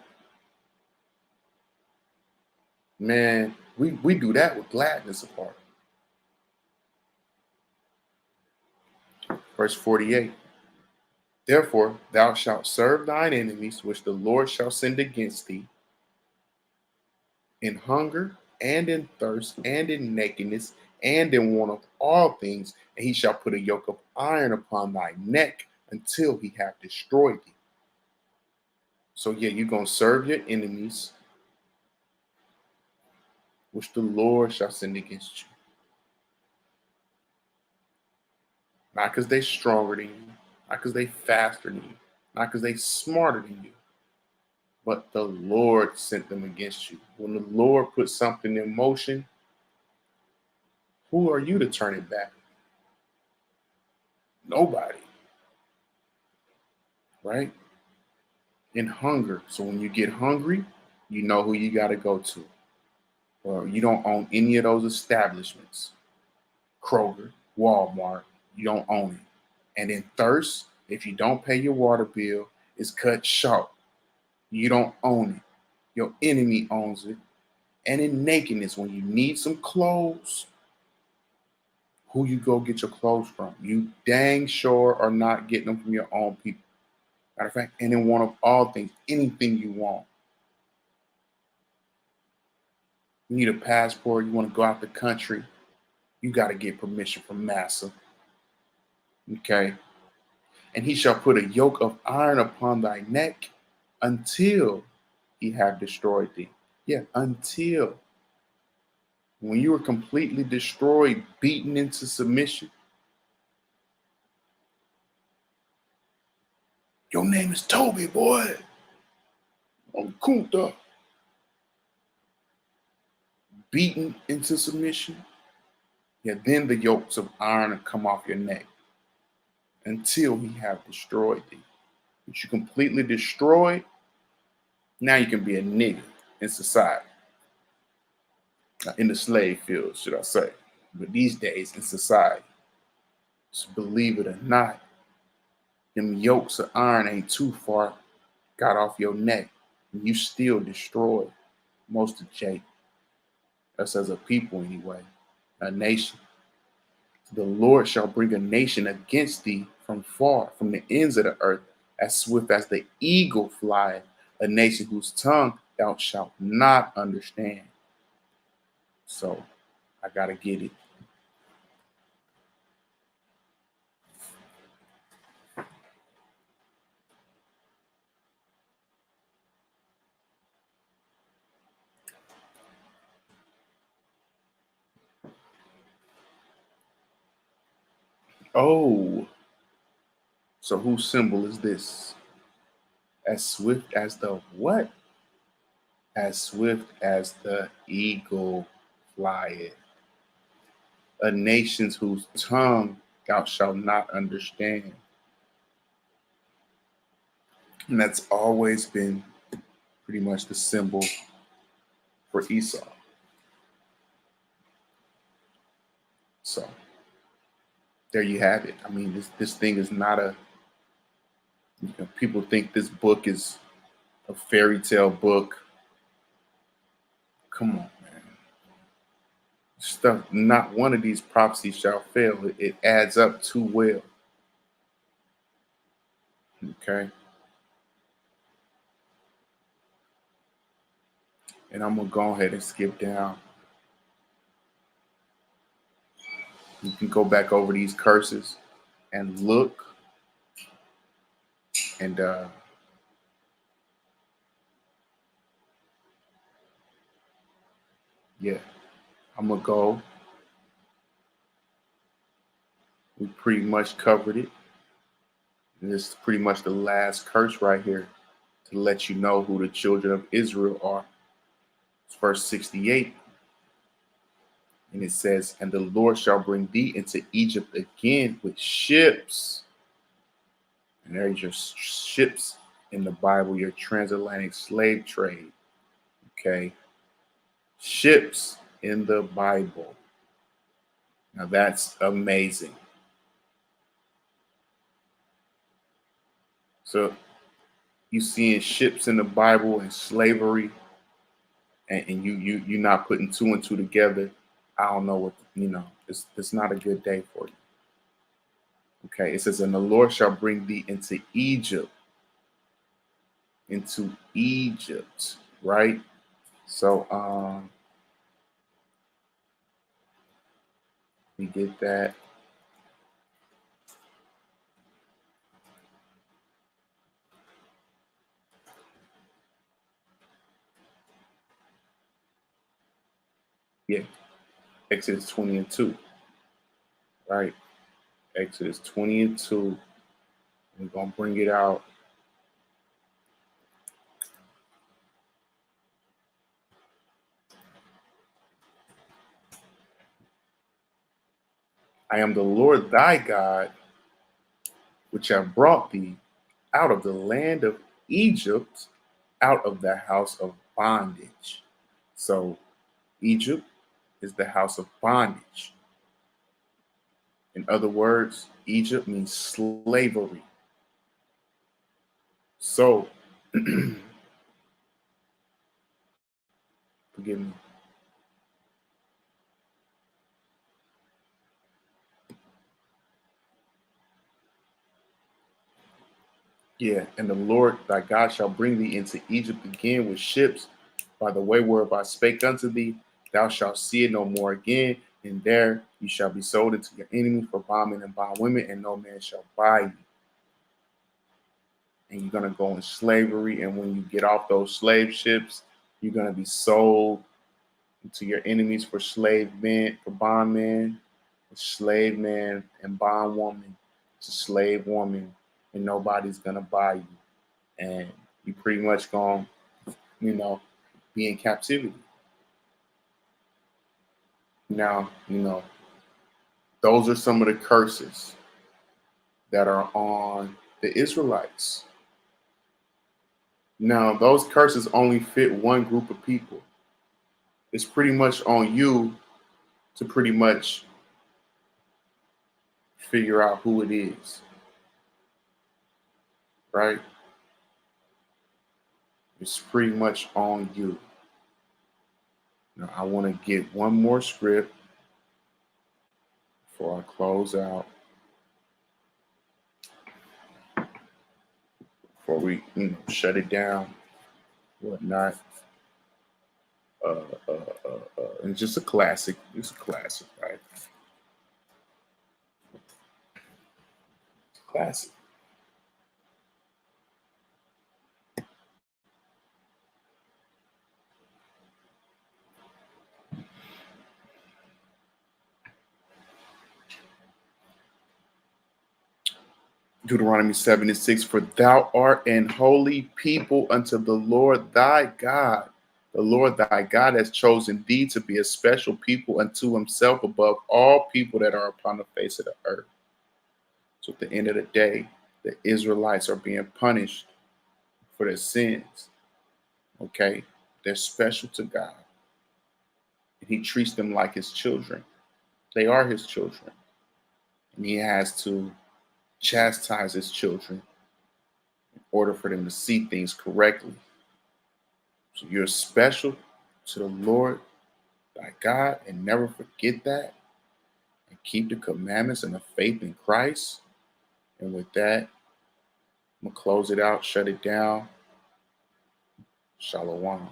Man, we do that with gladness of heart. Verse 48. Therefore, thou shalt serve thine enemies, which the Lord shall send against thee, in hunger and in thirst and in nakedness and in want of all things, and he shall put a yoke of iron upon thy neck until he have destroyed thee. So yeah, you're going to serve your enemies, which the Lord shall send against you. Not because they're stronger than you, not because they faster than you, not because they smarter than you, but the Lord sent them against you. When the Lord puts something in motion, who are you to turn it back? Nobody. Right? In hunger. So when you get hungry, you know who you got to go to. Or you don't own any of those establishments. Kroger, Walmart, you don't own it. And in thirst, if you don't pay your water bill, it's cut short. You don't own it. Your enemy owns it. And in nakedness, when you need some clothes, who you go get your clothes from? You dang sure are not getting them from your own people. Matter of fact, and in one of all things, anything you want. You need a passport, you want to go out the country, you got to get permission from Massa. Okay. And he shall put a yoke of iron upon thy neck until he have destroyed thee. Yeah, until. When you are completely destroyed, beaten into submission, your name is Toby, boy. On Kunta. Beaten into submission. Yeah, then the yokes of iron will come off your neck until he have destroyed thee. But you completely destroyed, now you can be a nigga in society. In the slave field, should I say. But these days in society, so believe it or not, them yokes of iron ain't too far got off your neck. And you still destroyed most of Jake. Us as a people anyway, a nation. The Lord shall bring a nation against thee from far, from the ends of the earth, as swift as the eagle flieth, a nation whose tongue thou shalt not understand. So I gotta get it. Oh, so whose symbol is this? As swift as the what? As swift as the eagle flieth. A nation's whose tongue thou shalt not understand. And that's always been pretty much the symbol for Esau. So there you have it. I mean, this thing is not a, people think this book is a fairy tale book. Come on, man. Stuff, not one of these prophecies shall fail. It adds up too well. Okay. And I'm gonna go ahead and skip down. You can go back over these curses and look, and yeah, I'm gonna go. We pretty much covered it. And this is pretty much the last curse right here to let you know who the children of Israel are. It's verse 68. And it says, and the Lord shall bring thee into Egypt again with ships. And there's your ships in the Bible, your transatlantic slave trade. Okay. Ships in the Bible. Now that's amazing. So you seeing ships in the Bible and slavery, and you're not putting two and two together. I don't know what, it's not a good day for you. Okay, it says, and the Lord shall bring thee into Egypt, right? So we get that. Yeah, Exodus 20 and 2, right? Exodus 20 and 2. We're gonna bring it out. I am the Lord thy God, which have brought thee out of the land of Egypt, out of the house of bondage. So Egypt is the house of bondage. In other words, Egypt means slavery. So, forgive me. Yeah, and the Lord thy God shall bring thee into Egypt again with ships by the way whereof I spake unto thee. Thou shalt see it no more again, and there you shall be sold into your enemies for bondmen and bondwomen, and no man shall buy you. And you're going to go in slavery, and when you get off those slave ships, you're going to be sold to your enemies for slave men, for bondmen, for slave man and bondwoman, to slave woman, and nobody's gonna buy you, and you pretty much gonna, you know, be in captivity. Now, those are some of the curses that are on the Israelites. Now, those curses only fit one group of people. It's pretty much on you to pretty much figure out who it is, right? It's pretty much on you. Now, I want to get one more script before I close out, before we shut it down, whatnot. And it's just a classic. It's a classic, right? It's a classic. Deuteronomy 7:6, for thou art an holy people unto the Lord thy God. The Lord thy God has chosen thee to be a special people unto himself above all people that are upon the face of the earth. So at the end of the day, the Israelites are being punished for their sins. Okay? They're special to God. And he treats them like his children. They are his children. And he has to chastise his children in order for them to see things correctly. So you're special to the Lord thy God, and never forget that. And keep the commandments and the faith in Christ. And with that, I'm going to close it out, shut it down. Shalom.